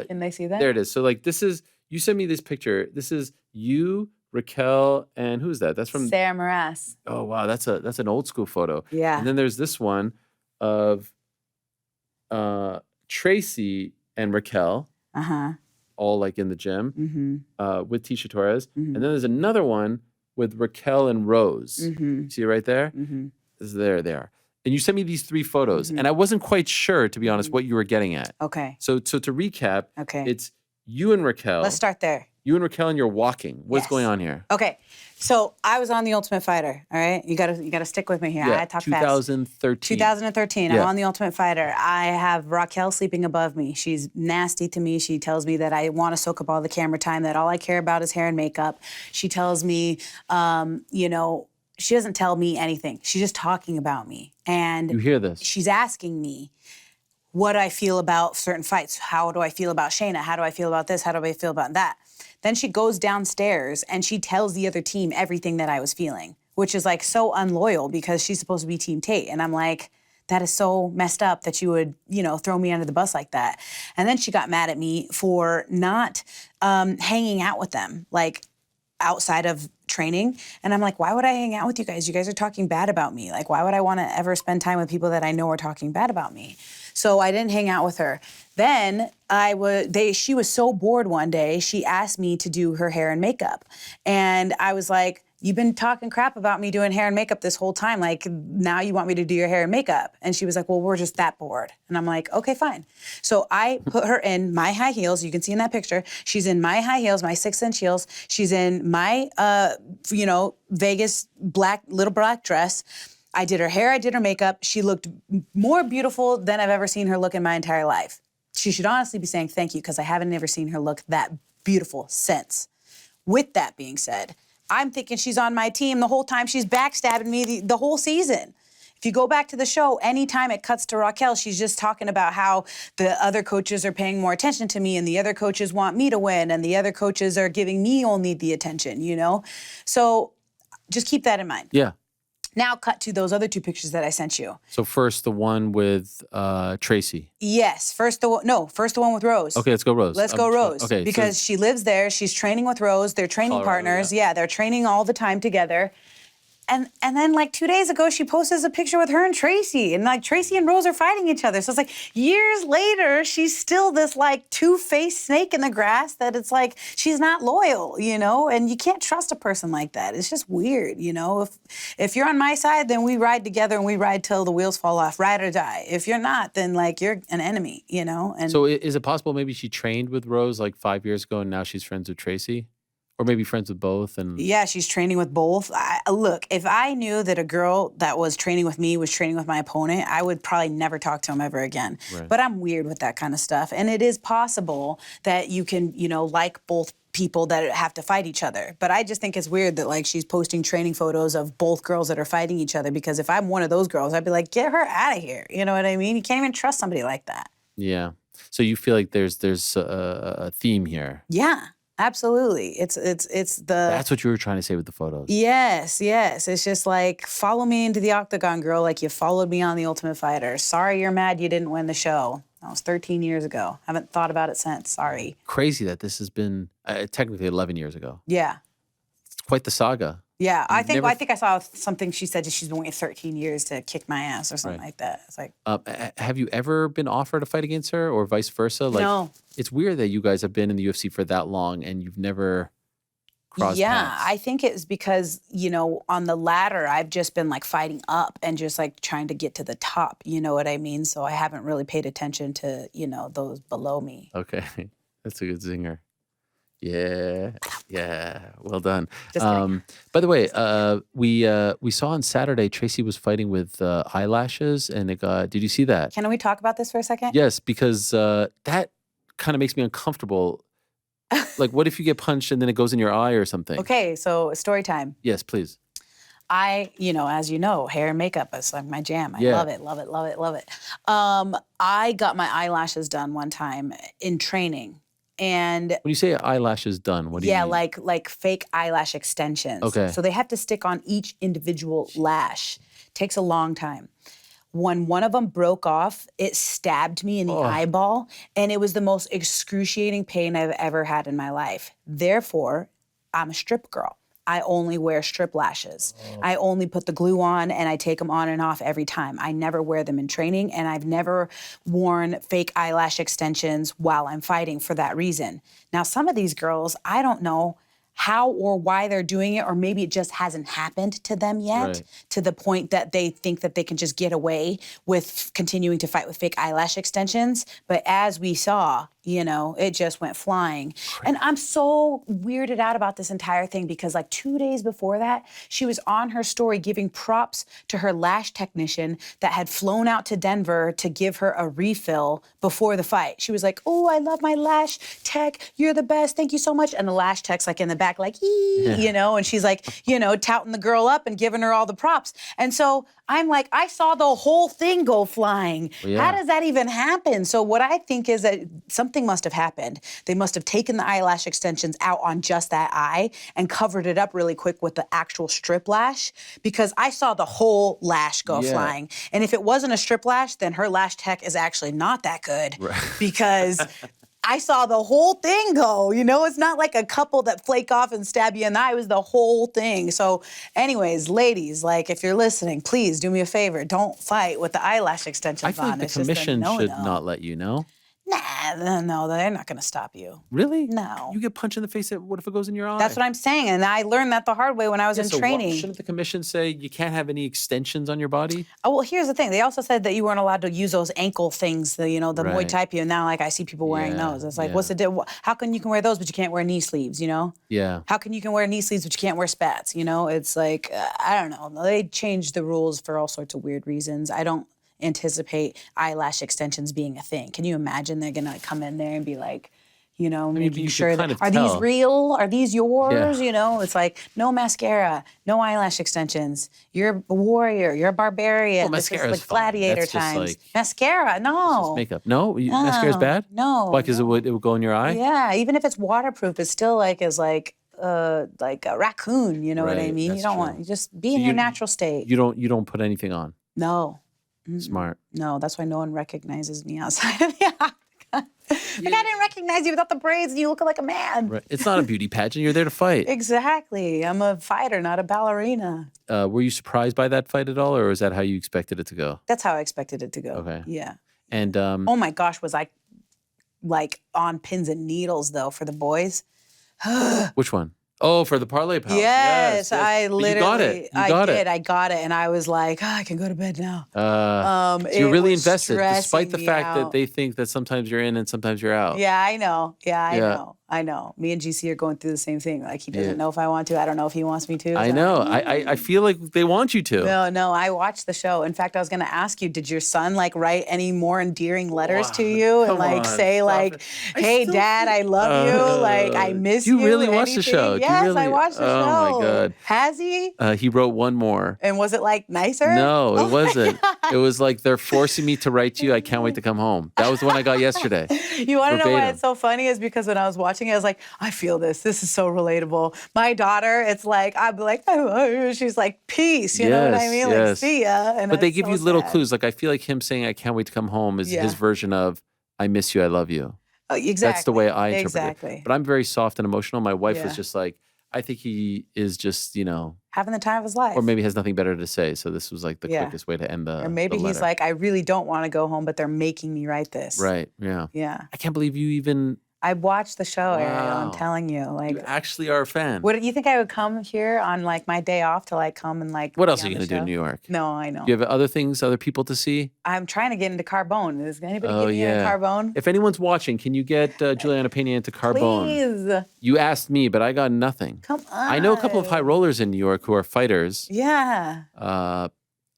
Can they see that? There it is. So like this is you sent me this picture. This is you, Raquel, and who's that? That's from Sarah Morass. Oh wow, that's an old school photo. Yeah. And then there's this one of Tracy and Raquel, all like in the gym with Tisha Torres. And then there's another one with Raquel and Rose. See it right there? There they are. And you sent me these 3 photos, and I wasn't quite sure, to be honest, what you were getting at. Okay. So to recap, Okay. it's you and Raquel. Let's start there. You and Raquel, and you're walking. What's Yes. going on here? Okay. So I was on The Ultimate Fighter. All right. You gotta stick with me here. I talk fast. 2013. 2013. Yeah. I'm on The Ultimate Fighter. I have Raquel sleeping above me. She's nasty to me. She tells me that I want to soak up all the camera time, that all I care about is hair and makeup. She tells me, she doesn't tell me anything. She's just talking about me. And You hear this? she's asking me what I feel about certain fights. How do I feel about Shayna? How do I feel about this? How do I feel about that? Then she goes downstairs and she tells the other team everything that I was feeling, which is like so unloyal because she's supposed to be Team Tate. And I'm like, that is so messed up that you would, throw me under the bus like that. And then she got mad at me for not hanging out with them, like outside of training. And I'm like, why would I hang out with you guys? You guys are talking bad about me. Like, why would I want to ever spend time with people that I know are talking bad about me? So I didn't hang out with her. Then she was so bored one day, she asked me to do her hair and makeup. And I was like, you've been talking crap about me doing hair and makeup this whole time. Like, now you want me to do your hair and makeup. And she was like, well, we're just that bored. And I'm like, okay, fine. So I put her in my high heels. You can see in that picture. She's in my high heels, my 6-inch heels. She's in my, Vegas little black dress. I did her hair, I did her makeup. She looked more beautiful than I've ever seen her look in my entire life. She should honestly be saying thank you because I haven't ever seen her look that beautiful since. With that being said, I'm thinking she's on my team the whole time she's backstabbing me the whole season. If you go back to the show, anytime it cuts to Raquel, she's just talking about how the other coaches are paying more attention to me and the other coaches want me to win and the other coaches are giving me only the attention, you know? So just keep that in mind. Yeah. Now cut to those other 2 pictures that I sent you. So first the one with Tracy. Yes, first the one with Rose. Okay, let's go Rose. Let's go Rose. Okay, because she lives there. She's training with Rose. They're training Colorado, partners. Yeah, they're training all the time together. And then like 2 days ago, she posted a picture with her and Tracy. And like Tracy and Rose are fighting each other. So it's like years later, she's still this like two-faced snake in the grass that it's like she's not loyal, you know? And you can't trust a person like that. It's just weird, you know? If you're on my side, then we ride together and we ride till the wheels fall off, ride or die. If you're not, then like you're an enemy, you know? And so is it possible maybe she trained with Rose like 5 years ago and now she's friends with Tracy? Or maybe friends with both? And yeah, she's training with both. Look, if I knew that a girl that was training with me was training with my opponent, I would probably never talk to him ever again. Right. But I'm weird with that kind of stuff. And it is possible that you can, you know, like both people that have to fight each other. But I just think it's weird that like she's posting training photos of both girls that are fighting each other because if I'm one of those girls, I'd be like, get her out of here. You know what I mean? You can't even trust somebody like that. Yeah. So you feel like there's a theme here. Yeah. Absolutely. It's the... That's what you were trying to say with the photos. Yes. It's just like, follow me into the octagon, girl, like you followed me on The Ultimate Fighter. Sorry you're mad you didn't win the show. That was 13 years ago. Haven't thought about it since. Sorry. Crazy that this has been technically 11 years ago. Yeah. It's quite the saga. Yeah, I think I saw something she said that she's been waiting 13 years to kick my ass or something like that. It's like, have you ever been offered a fight against her or vice versa? Like, no. It's weird that you guys have been in the UFC for that long and you've never crossed paths. I think it was because, you know, on the ladder, I've just been like fighting up and just like trying to get to the top. You know what I mean? So I haven't really paid attention to, you know, those below me. Okay, that's a good zinger. Yeah, well done. Just kidding. By the way, we saw on Saturday Tracy was fighting with eyelashes, and it got. Did you see that? Can we talk about this for a second? Yes, because that kind of makes me uncomfortable. Like, what if you get punched and then it goes in your eye or something? Okay, so story time. Yes, please. You know, as you know, hair and makeup is like my jam. I love it. I got my eyelashes done one time in training. And when you say eyelashes done, what do you mean? Yeah, like fake eyelash extensions. Okay. So they have to stick on each individual lash. Takes a long time. When one of them broke off, it stabbed me in the eyeball, and it was the most excruciating pain I've ever had in my life. Therefore, I'm a strip girl. I only wear strip lashes. I only put the glue on and I take them on and off every time. I never wear them in training, and I've never worn fake eyelash extensions while I'm fighting for that reason. Now, some of these girls, I don't know how or why they're doing it, or maybe it just hasn't happened to them yet, to the point that they think that they can just get away with continuing to fight with fake eyelash extensions. But as we saw, you know, it just went flying. And I'm so weirded out about this entire thing because like 2 days before that, she was on her story giving props to her lash technician that had flown out to Denver to give her a refill before the fight. She was like, oh, I love my lash tech. You're the best. Thank you so much. And the lash tech's like in the back, like, you know, and she's like, you know, touting the girl up and giving her all the props. And so I'm like, I saw the whole thing go flying. How does that even happen? So what I think is that something must have happened. They must have taken the eyelash extensions out on just that eye and covered it up really quick with the actual strip lash, because I saw the whole lash go flying. And if it wasn't a strip lash, then her lash tech is actually not that good because I saw the whole thing go. You know, it's not like a couple that flake off and stab you in the eye. It was the whole thing. So anyways, ladies, like if you're listening, please do me a favor. Don't fight with the eyelash extensions on. I feel like the commission should not let you know. No, they're not going to stop you. Really? No. You get punched in the face, what if it goes in your eye? That's what I'm saying, and I learned that the hard way when I was in training. Shouldn't the commission say you can't have any extensions on your body? Oh, well, here's the thing. They also said that you weren't allowed to use those ankle things, the Muay Thai, and now like I see people wearing those. It's like, what's the deal? How can you can wear those, but you can't wear knee sleeves, you know? Yeah. How can you can wear knee sleeves, but you can't wear spats, you know? It's like, I don't know. They changed the rules for all sorts of weird reasons. anticipate eyelash extensions being a thing. Can you imagine they're gonna come in there and be like, you know, but making you sure could that, kind of are these tell. real? Are these yours? Yeah. You know, it's like, no mascara, no eyelash extensions. You're a warrior. You're a barbarian. Well, This is mascara's like fine. gladiator That's just times. like- Mascara, It's just no. makeup. No, mascara's bad. No. Why? Because it would go in your eye. Yeah, even if it's waterproof, it still like is like a raccoon. You know what I Right, mean? You that's don't true. want, you just be So in your you- natural state. You don't put anything on. No. Smart. No, that's why no one recognizes me outside of the octagon. Like, I didn't recognize you without the braids and you look like a man. Right. It's not a beauty pageant. You're there to fight. Exactly. I'm a fighter, not a ballerina. Were you surprised by that fight at all, or is that how you expected it to go? That's how I expected it to go. Okay. Yeah. And Oh my gosh, was I like on pins and needles though for the boys? which one? Oh, for the parlay pals. Yes, I But literally, you got it. I got it, and I was like, I can go to bed now. So you're It really was invested, despite stressing the me fact that out. they think that sometimes you're in and sometimes you're out. Yeah, I know. Yeah, Yeah. I know. Me and GC are going through the same thing. Like he doesn't Yeah. know if I want to. I don't know if he wants me to. I so- know. I feel like they want you to. No, I watched the show. In fact, I was going to ask you, did your son like write any more endearing letters to you and come like on, say stop like, it. I "Hey, still Dad, I love you. Like I miss do you." you really and watch the anything? show? Do you Yes, really? I watched the show. Oh my God. Has he? He wrote one more. And was it like nicer? No, Oh it my wasn't. God. It was like they're forcing me to write to you. I can't wait to come home. That was the one I got yesterday. You want to know why Verbatim. it's so funny? Is because when I was watching it, I was like, I feel this. This is so relatable. My daughter, it's like, I'd be like, I love you. She's like, peace. You know what I Yes, mean? Like, yes. see ya. And But they it's give so you little sad. clues. Like I feel like him saying "I can't wait to come home" is Yeah. his version of "I miss you, I love you." Oh, exactly. That's the way I interpret Exactly. it. But I'm very soft and emotional. My wife was Yeah. just like, I think he is just, Having the time of his life. or maybe has nothing better to say. So this was like the Yeah. quickest way to end the. Or maybe the he's letter. like, I really don't want to go home, but they're making me write this. Right. Yeah. Yeah. I can't believe you even. I watched the show, Ariel. I'm Wow. telling you. Like, You actually are a fan. would you think I would come here on like my day off to like come and like? What be else are on you the going to do in show? New York? No, I know. Do you have other things, other people to see? I'm trying to get into Carbone. Is anybody Oh, getting me into yeah. Carbone? If anyone's watching, can you get Julianna Pena into Carbone? Please. You asked me, but I got nothing. Come on. I know a couple of high rollers in New York who are fighters. Yeah.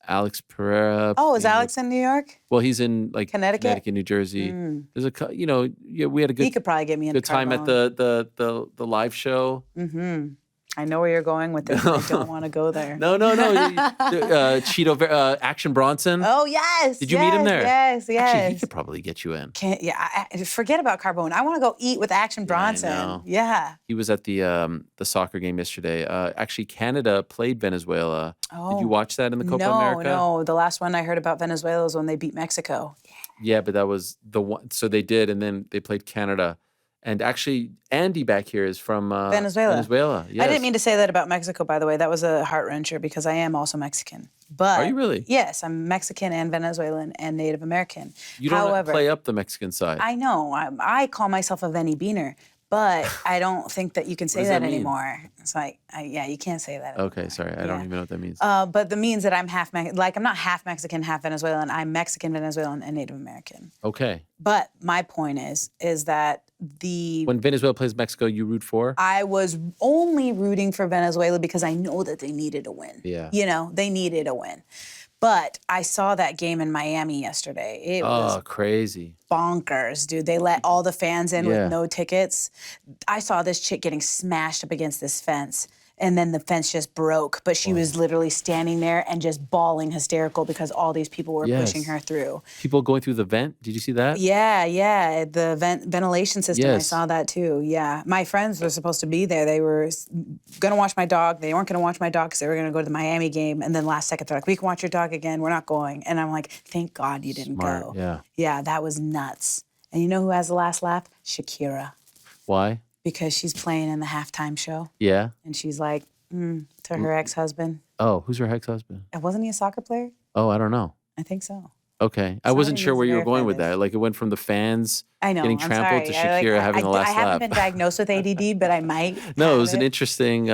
Alex Pereira. Oh, is played Alex in New York? Well, he's in like Connecticut? New Jersey. Mm. There's yeah, we had a He good could probably get me into good time at the live show. Mm-hmm. I know where you're going with this. I don't want to go there. No. Cheeto Action Bronson. Oh, yes. Did you meet him there? Yes, yes. Actually, he could probably get you in. Forget about Carbone. I want to go eat with Action Bronson. know. Yeah. He was at the soccer game yesterday. Actually, Canada played Venezuela. Did you watch that in the Copa America? No. The last one I heard about Venezuela was when they beat Mexico. Yeah, but that was the one. So they did, and then they played Canada. And actually, Andy back here is from Venezuela. Venezuela. Yes. I didn't mean to say that about Mexico, by the way. That was a heart wrencher because I am also Mexican. But Are you really? Yes, I'm Mexican and Venezuelan and Native American. You don't However, play up the Mexican side. I know. I call myself a Veni Beaner, but I don't think that you can say does that that mean? anymore. It's like, you can't say that Okay, anymore. sorry. I don't even know what that means. But the means that I'm I'm not half Mexican, half Venezuelan. I'm Mexican, Venezuelan, and Native American. Okay. But my point is that When Venezuela plays Mexico, you root for? I was only rooting for Venezuela because I know that they needed a win. Yeah. You know, they needed a win. But I saw that game in Miami yesterday. It was crazy. bonkers, dude. They let all the fans in Yeah. with no tickets. I saw this chick getting smashed up against this fence. And then the fence just broke, but she was literally standing there and just bawling hysterical because all these people were pushing Yes. her through. People going through the vent. Did you see that? Yeah, the ventilation system. I Yes. saw that too. Yeah, my friends were supposed to be there. They were gonna watch my dog. They weren't gonna watch my dog because they were gonna go to the Miami game. And then last second, they're like, "We can watch your dog again. We're not going." And I'm like, "Thank God you didn't Smart, go." yeah. Yeah, that was nuts. And you know who has the last laugh? Shakira, Why? because she's playing in the halftime show, Yeah. and she's like to her ex-husband. Oh, who's her ex-husband? Wasn't he a soccer player? Oh, I don't know. I think so. Okay. I wasn't Somebody sure needs where to you were going with verify that. Like it went from the fans I know. getting I'm trampled to sorry. Shakira having the last I haven't laugh. been diagnosed with ADD, but I might. No, it have was an interesting.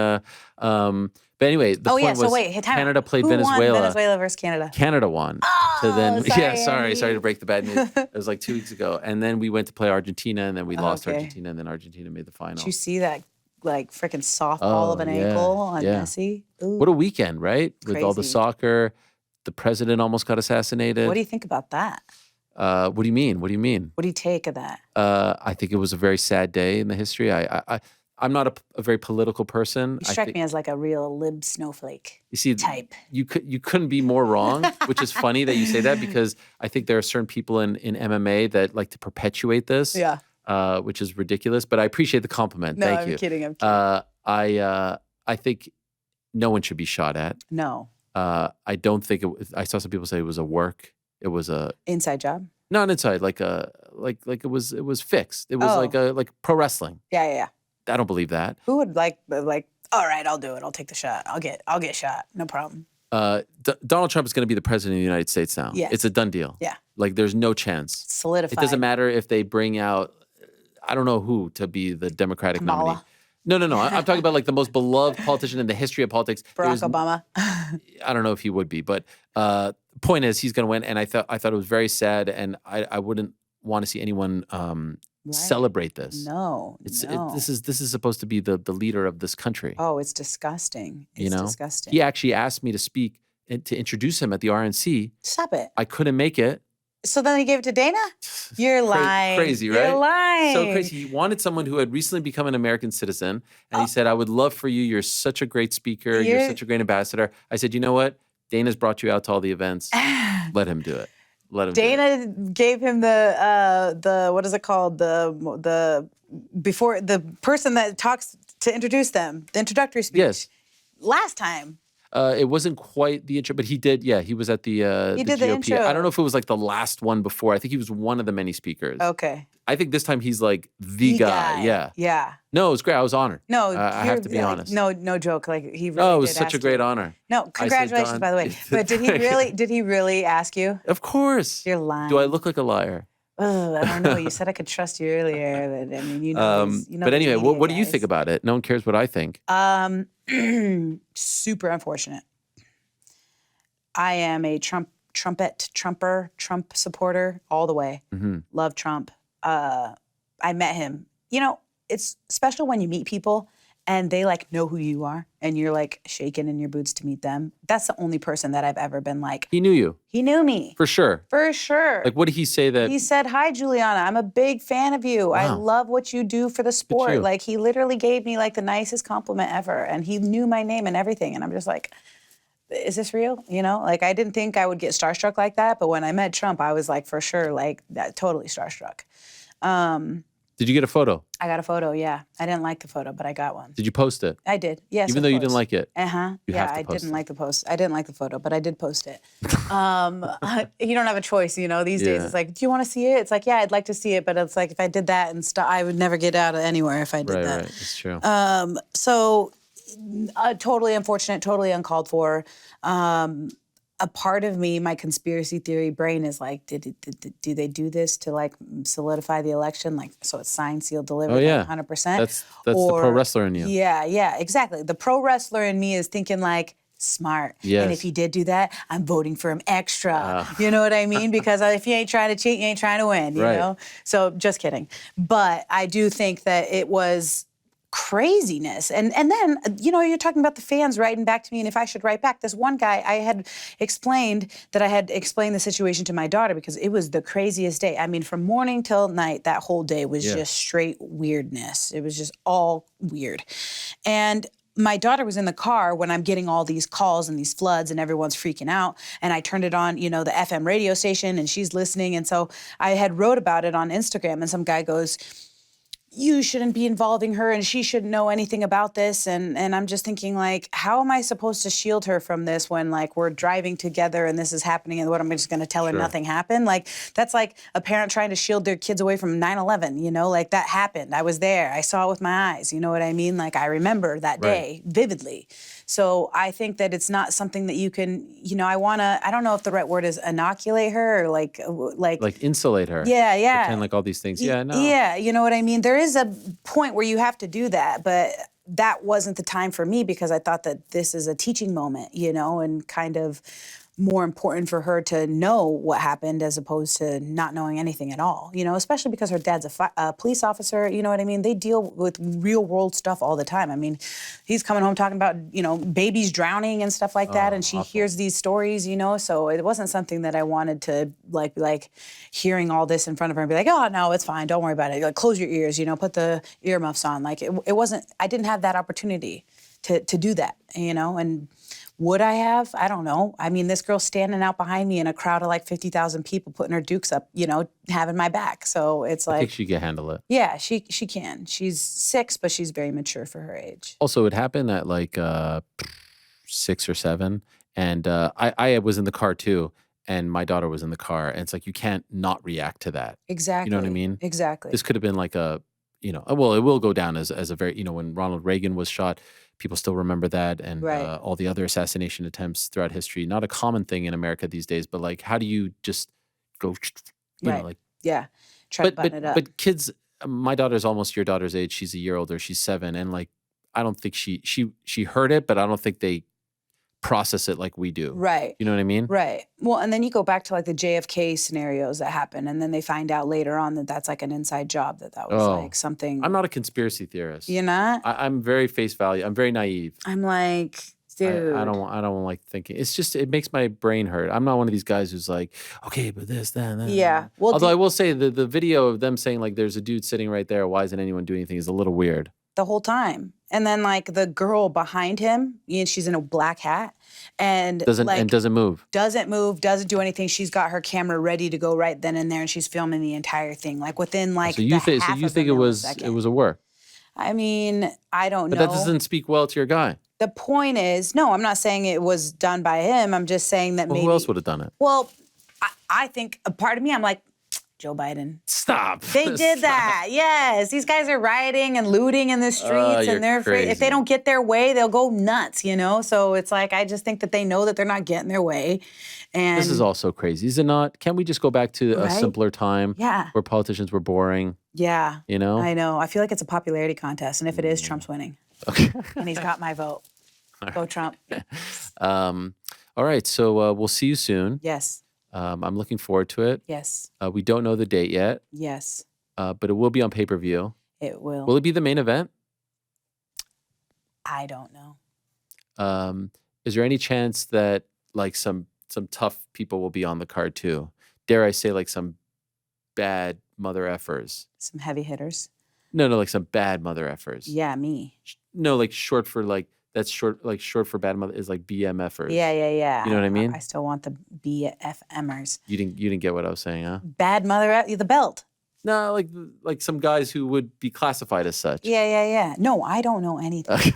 But anyway, the point was So wait, time out. Canada played Who Venezuela. won Venezuela versus Canada? Canada won. So then, sorry, sorry Andy. to break the bad news. It was like 2 weeks ago, and then we went to play Argentina, and then we lost Okay. Argentina, and then Argentina made the final. Did you see that like freaking softball of an yeah, ankle on yeah. Messi? Ooh. What a weekend, right? With all the Crazy. soccer. the president almost got assassinated. What do you think about that? What do you mean? What do you mean? What do you take of that? I think it was a very sad day in the history. I'm not a very political person. You strike me as like a real lib snowflake type. You couldn't be more wrong, which is funny that you say that because I think there are certain people in MMA that like to perpetuate this, which is ridiculous. But I appreciate the compliment. No, Thank I'm you. kidding. I'm kidding. I think no one should be shot at. No. I don't think I saw some people say it was a work. It was a inside job. Not inside, like it was fixed. It was like pro wrestling. Yeah. I don't believe that. Who would like? All right, I'll do it. I'll take the shot. I'll get shot. No problem. Donald Trump is going to be the president of the United States now. Yes. It's a done deal. Yeah. Like there's no chance. It's solidified. It doesn't matter if they bring out, I don't know who to be the Democratic nominee. No. I'm talking about like the most beloved politician in the history of politics. Barack Obama. I don't know if he would be, but point is he's going to win. And I thought it was very sad, and I wouldn't want to see anyone celebrate this. No. This is supposed to be the leader of this country. Oh, it's disgusting. It's disgusting. He actually asked me to speak and to introduce him at the RNC. Stop it. I couldn't make it. So then he gave it to Dana? You're lying. Crazy, right? You're lying. So crazy. He wanted someone who had recently become an American citizen. And he said, I would love for you. You're such a great speaker. You're such a great ambassador. I said, you know what? Dana's brought you out to all the events. Let him do it. Dana gave him the what is it called? The before the person that talks to introduce them, the introductory speech. Yes. Last time. It wasn't quite the intro, but he did. Yeah, he was at the he did GOP. The intro. I don't know if it was like the last one before. I think he was one of the many speakers. Okay. I think this time he's like the guy. Yeah. Yeah. No, it was great. I was honored. No, I have to be honest. No joke. Like he really it was such a great honor. No, congratulations, by the way. But did he really ask you? Of course. You're lying. Do I look like a liar? I don't know. You said I could trust you earlier, but I mean, you know. But anyway, what do you think about it? No one cares what I think. Super unfortunate. I am a Trump supporter all the way. Mm-hmm. Love Trump. I met him. You know, it's special when you meet people and they like know who you are and you're like shaking in your boots to meet them. That's the only person that I've ever been like. He knew you. He knew me. For sure. For sure. Like, what did he say that? He said, hi, Julianna, I'm a big fan of you. Wow. I love what you do for the sport. Like, he literally gave me like the nicest compliment ever. And he knew my name and everything. And I'm just like, is this real? You know, like I didn't think I would get starstruck like that. But when I met Trump, I was like, for sure, like that, totally starstruck. Did you get a photo? I got a photo, yeah. I didn't like the photo, but I got one. Did you post it? I did, yes. Even though you didn't like it? Uh-huh. Yeah, I didn't like the post. I didn't like the photo, but I did post it. You don't have a choice, you know, these days. It's like, do you want to see it? It's like, yeah, I'd like to see it, but it's like if I did that and stuff, I would never get out of anywhere if I did that. Right, it's true. So totally unfortunate, totally uncalled for. A part of me, my conspiracy theory brain is like, do they do this to like solidify the election? Like, so it's signed, sealed, delivered, oh, yeah. 100%? That's the pro wrestler in you. Yeah, exactly. The pro wrestler in me is thinking like, smart. Yes. And if he did do that, I'm voting for him extra. You know what I mean? Because if you ain't trying to cheat, you ain't trying to win, you know? So just kidding. But I do think that it was craziness. And then, you know, you're talking about the fans writing back to me and if I should write back. This one guy, I had explained the situation to my daughter because it was the craziest day. I mean, from morning till night, that whole day was just straight weirdness. It was just all weird. And my daughter was in the car when I'm getting all these calls and these floods and everyone's freaking out. And I turned it on, you know, the FM radio station and she's listening. And so I had wrote about it on Instagram and some guy goes, you shouldn't be involving her and she shouldn't know anything about this. And I'm just thinking like, how am I supposed to shield her from this when like we're driving together and this is happening and what am I just gonna tell her nothing happened? Like that's like a parent trying to shield their kids away from 9/11, you know, like that happened. I was there, I saw it with my eyes, you know what I mean? Like I remember that day vividly. So I think that it's not something that you can, you know, I don't know if the right word is inoculate her or like insulate her. Yeah. Pretend like all these things. Yeah, no. Yeah, you know what I mean? There is a point where you have to do that, but that wasn't the time for me because I thought that this is a teaching moment, you know, and kind of more important for her to know what happened as opposed to not knowing anything at all, you know, especially because her dad's a police officer, you know what I mean? They deal with real world stuff all the time. I mean, he's coming home talking about, you know, babies drowning and stuff like that, and she hears these stories, you know, so it wasn't something that I wanted to like hearing all this in front of her and be like, oh, no, it's fine, don't worry about it. Like, close your ears, you know, put the earmuffs on. Like, it wasn't, I didn't have that opportunity to do that, you know, and would I have? I don't know. I mean, this girl's standing out behind me in a crowd of like 50,000 people putting her dukes up, you know, having my back. So it's like... I think she can handle it. Yeah, she can. She's 6, but she's very mature for her age. Also, it happened at like 6 or 7. And I was in the car too. And my daughter was in the car. And it's like, you can't not react to that. Exactly. You know what I mean? Exactly. This could have been like a, you know, well, it will go down as a very, you know, when Ronald Reagan was shot, people still remember that, and all the other assassination attempts throughout history. Not a common thing in America these days, but like, how do you just go, you know, like... Yeah, try to button it up. But kids, my daughter's almost your daughter's age. She's a year older. She's 7. And like, I don't think she heard it, but I don't think they process it like we do. Right. You know what I mean? Right. Well, and then you go back to like the JFK scenarios that happen, and then they find out later on that that's like an inside job, that was like something... I'm not a conspiracy theorist. You're not? I'm very face value. I'm very naive. I'm like, dude. I don't like thinking. It's just, it makes my brain hurt. I'm not one of these guys who's like, okay, but this, that. Yeah. Well, although I will say the video of them saying like, there's a dude sitting right there, why isn't anyone doing anything, is a little weird. The whole time. And then like the girl behind him, you know, she's in a black hat and doesn't move. Doesn't move, doesn't do anything. She's got her camera ready to go right then and there, and she's filming the entire thing, like within like so you think it was a work? I mean, I don't know. But that doesn't speak well to your guy. The point is, no, I'm not saying it was done by him. I'm just saying that maybe... Who else would have done it? Well, I think a part of me, I'm like, Joe Biden. Stop. They did that. Yes. These guys are rioting and looting in the streets, and they're afraid if they don't get their way, they'll go nuts, you know? So it's like, I just think that they know that they're not getting their way. And this is all so crazy, is it not? Can't we just go back to a simpler time where politicians were boring? Yeah. You know? I know. I feel like it's a popularity contest, and if it is, Trump's winning. Okay. And he's got my vote. Go Trump. All right. So we'll see you soon. Yes. I'm looking forward to it. Yes. We don't know the date yet. Yes. But it will be on pay-per-view. It will. Will it be the main event? I don't know. Is there any chance that like some tough people will be on the card too? Dare I say like some bad mother effers? Some heavy hitters? No, like some bad mother effers. Yeah, me. No, like short for like, that's short for bad mother is like BMFers. Yeah. You know what I mean? I still want the BFMers. You didn't get what I was saying, huh? Bad mother, the belt. No, like some guys who would be classified as such. Yeah. No, I don't know anything.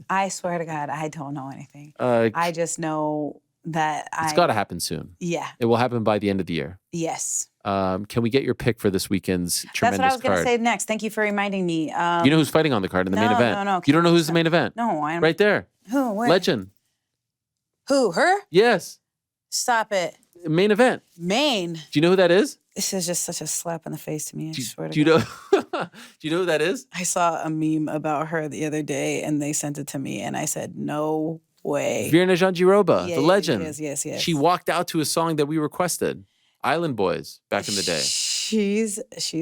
I swear to God, I don't know anything. I just know that it's got to happen soon. Yeah. It will happen by the end of the year. Yes. Can we get your pick for this weekend's tremendous card? That's what I was going to say next. Thank you for reminding me. You know who's fighting on the card in the main event? No. You don't know who's the main event? No, I'm... Right there. Who? Where? Legend. Who? Her? Yes. Stop it. Main event. Maine. Do you know who that is? This is just such a slap in the face to me. I swear to God. God. Do you know who that is? I saw a meme about her the other day, and they sent it to me, and I said, no way. Virna Jandiroba, the legend. Yes. She walked out to a song that we requested. Island Boys, back in the day. She's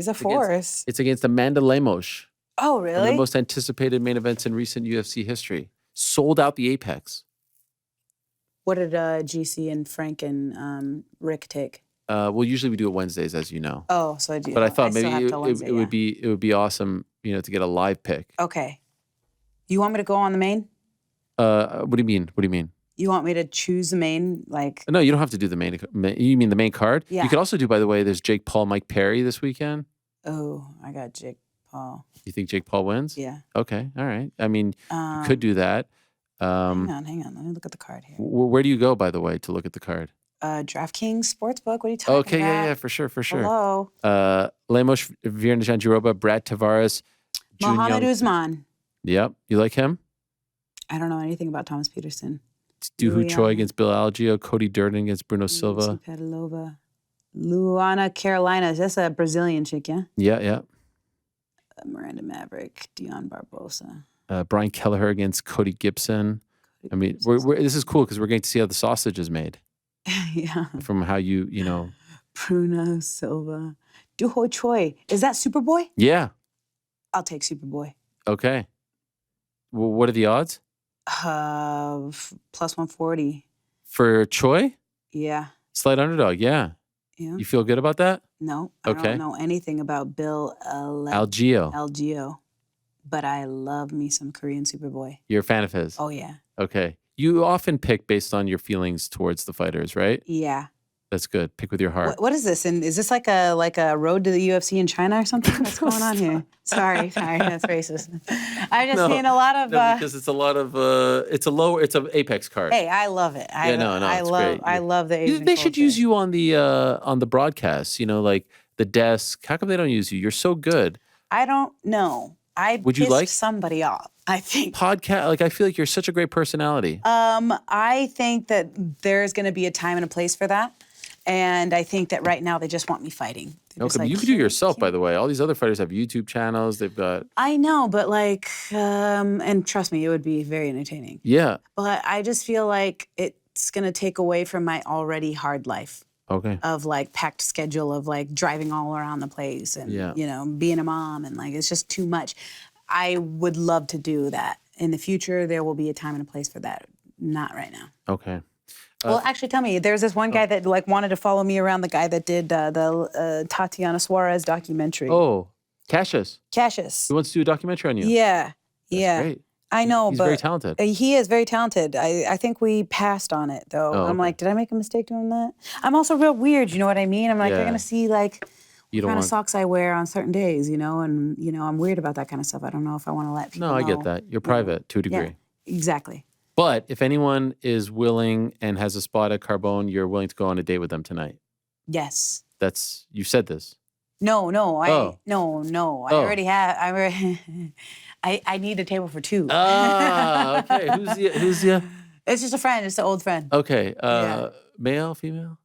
a force. It's against Amanda Lemos. Oh, really? One of the most anticipated main events in recent UFC history. Sold out the Apex. What did GC and Frank and Rick take? Well, usually we do it Wednesdays, as you know. Oh, so I do. But I thought maybe it would be awesome, you know, to get a live pick. Okay. You want me to go on the main? What do you mean? What do you mean? You want me to choose the main, like? No, you don't have to do the main. You mean the main card? Yeah. You could also do, by the way, there's Jake Paul, Mike Perry this weekend. Oh, I got Jake Paul. You think Jake Paul wins? Yeah. Okay. All right. I mean, you could do that. Hang on. Let me look at the card here. Where do you go, by the way, to look at the card? DraftKings Sportsbook. What are you talking about? Okay. Yeah. For sure. Hello. Lemos, Virna Jandiroba, Brad Tavares, Mohammed Usman. Yep. You like him? I don't know anything about Thomas Peterson. Doohoo Choi against Bill Algeo, Cody Durden against Bruno Silva. Padalova. Luana Carolina. That's a Brazilian chick, yeah? Yeah. Miranda Maverick, Dion Barbosa. Brian Kelleher against Cody Gibson. I mean, this is cool because we're getting to see how the sausage is made. Yeah. from how you know. Bruno Silva. Duho Choi. Is that Superboy? Yeah. I'll take Superboy. Okay. Well, what are the odds Plus 140. for Choi? Yeah. Slight underdog. Yeah. Yeah. You feel good about that? No, I Okay. don't know anything about Bill Algeo. Algeo, but I love me some Korean Superboy. You're a fan of his? Oh, yeah. Okay. You often pick based on your feelings towards the fighters, right? Yeah. That's good. Pick with your heart. What is this? And is this like a road to the UFC in China or something? What's going on here? Sorry, that's racist. I'm just seeing a lot of. Because it's a lot of. It's an Apex card. Hey, I love it. I love the Asian They should culture. use you on the broadcast. Like the desk. How come they don't use you? You're so good. I don't know. Would you like somebody off? I think podcast. Like I feel like you're such a great personality. I think that there's going to be a time and a place for that. And I think that right now they just want me fighting. Okay, you could do yourself, by the way. All these other fighters have YouTube channels. They've got. I know, but and trust me, it would be very entertaining. Yeah. But I just feel like it's gonna take away from my already hard life. Okay. Of packed schedule of driving all around the place and being a mom and it's just too much. I would love to do that in the future. There will be a time and a place for that. Not right now. Okay. Well, actually, tell me. There's this one guy that wanted to follow me around. The guy that did the Tatiana Suarez documentary. Oh, Cassius. Cassius. He wants to do a documentary on you. Yeah, That's great. I know, He's but very talented. He is very talented. I think we passed on it though. Oh, I'm like, did I make a mistake doing that? I'm also real weird. You know what I mean? I'm like, they're gonna see what kind of socks I wear on certain days, and I'm weird about that kind of stuff. I don't know if I want to let people know. No, I get that. You're private to a degree. Yeah, exactly. But if anyone is willing and has a spot at Carbone, you're willing to go on a date with them tonight. Yes. You said this. No. I already have. I need a table for two. Ah, okay. Who's the? It's just a friend. It's an old friend. Okay. Male, female?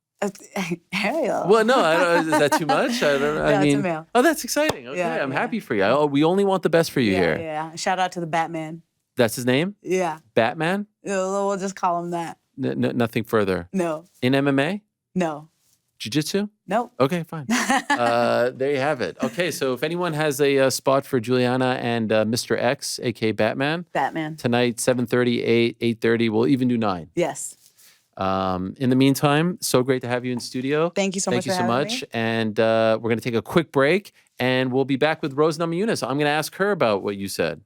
Ariel. Well, no. I don't, is that too much? I don't. I mean, it's a male. Oh, that's exciting. Okay, Yeah, I'm happy for you. We only want the best for you here. Yeah. Shout out to the Batman. That's his name? Yeah. Batman? We'll just call him that. Nothing further. No. In MMA? No. Jiu-jitsu? Nope. Okay, fine. There you have it. Okay, so if anyone has a spot for Julianna and Mr. X, a.k.a. Batman. Tonight, 7:30, 8:30. We'll even do 9. Yes. In the meantime, so great to have you in studio. Thank you so much for having me. And we're going to take a quick break, and we'll be back with Rose Namajunas. I'm going to ask her about what you said.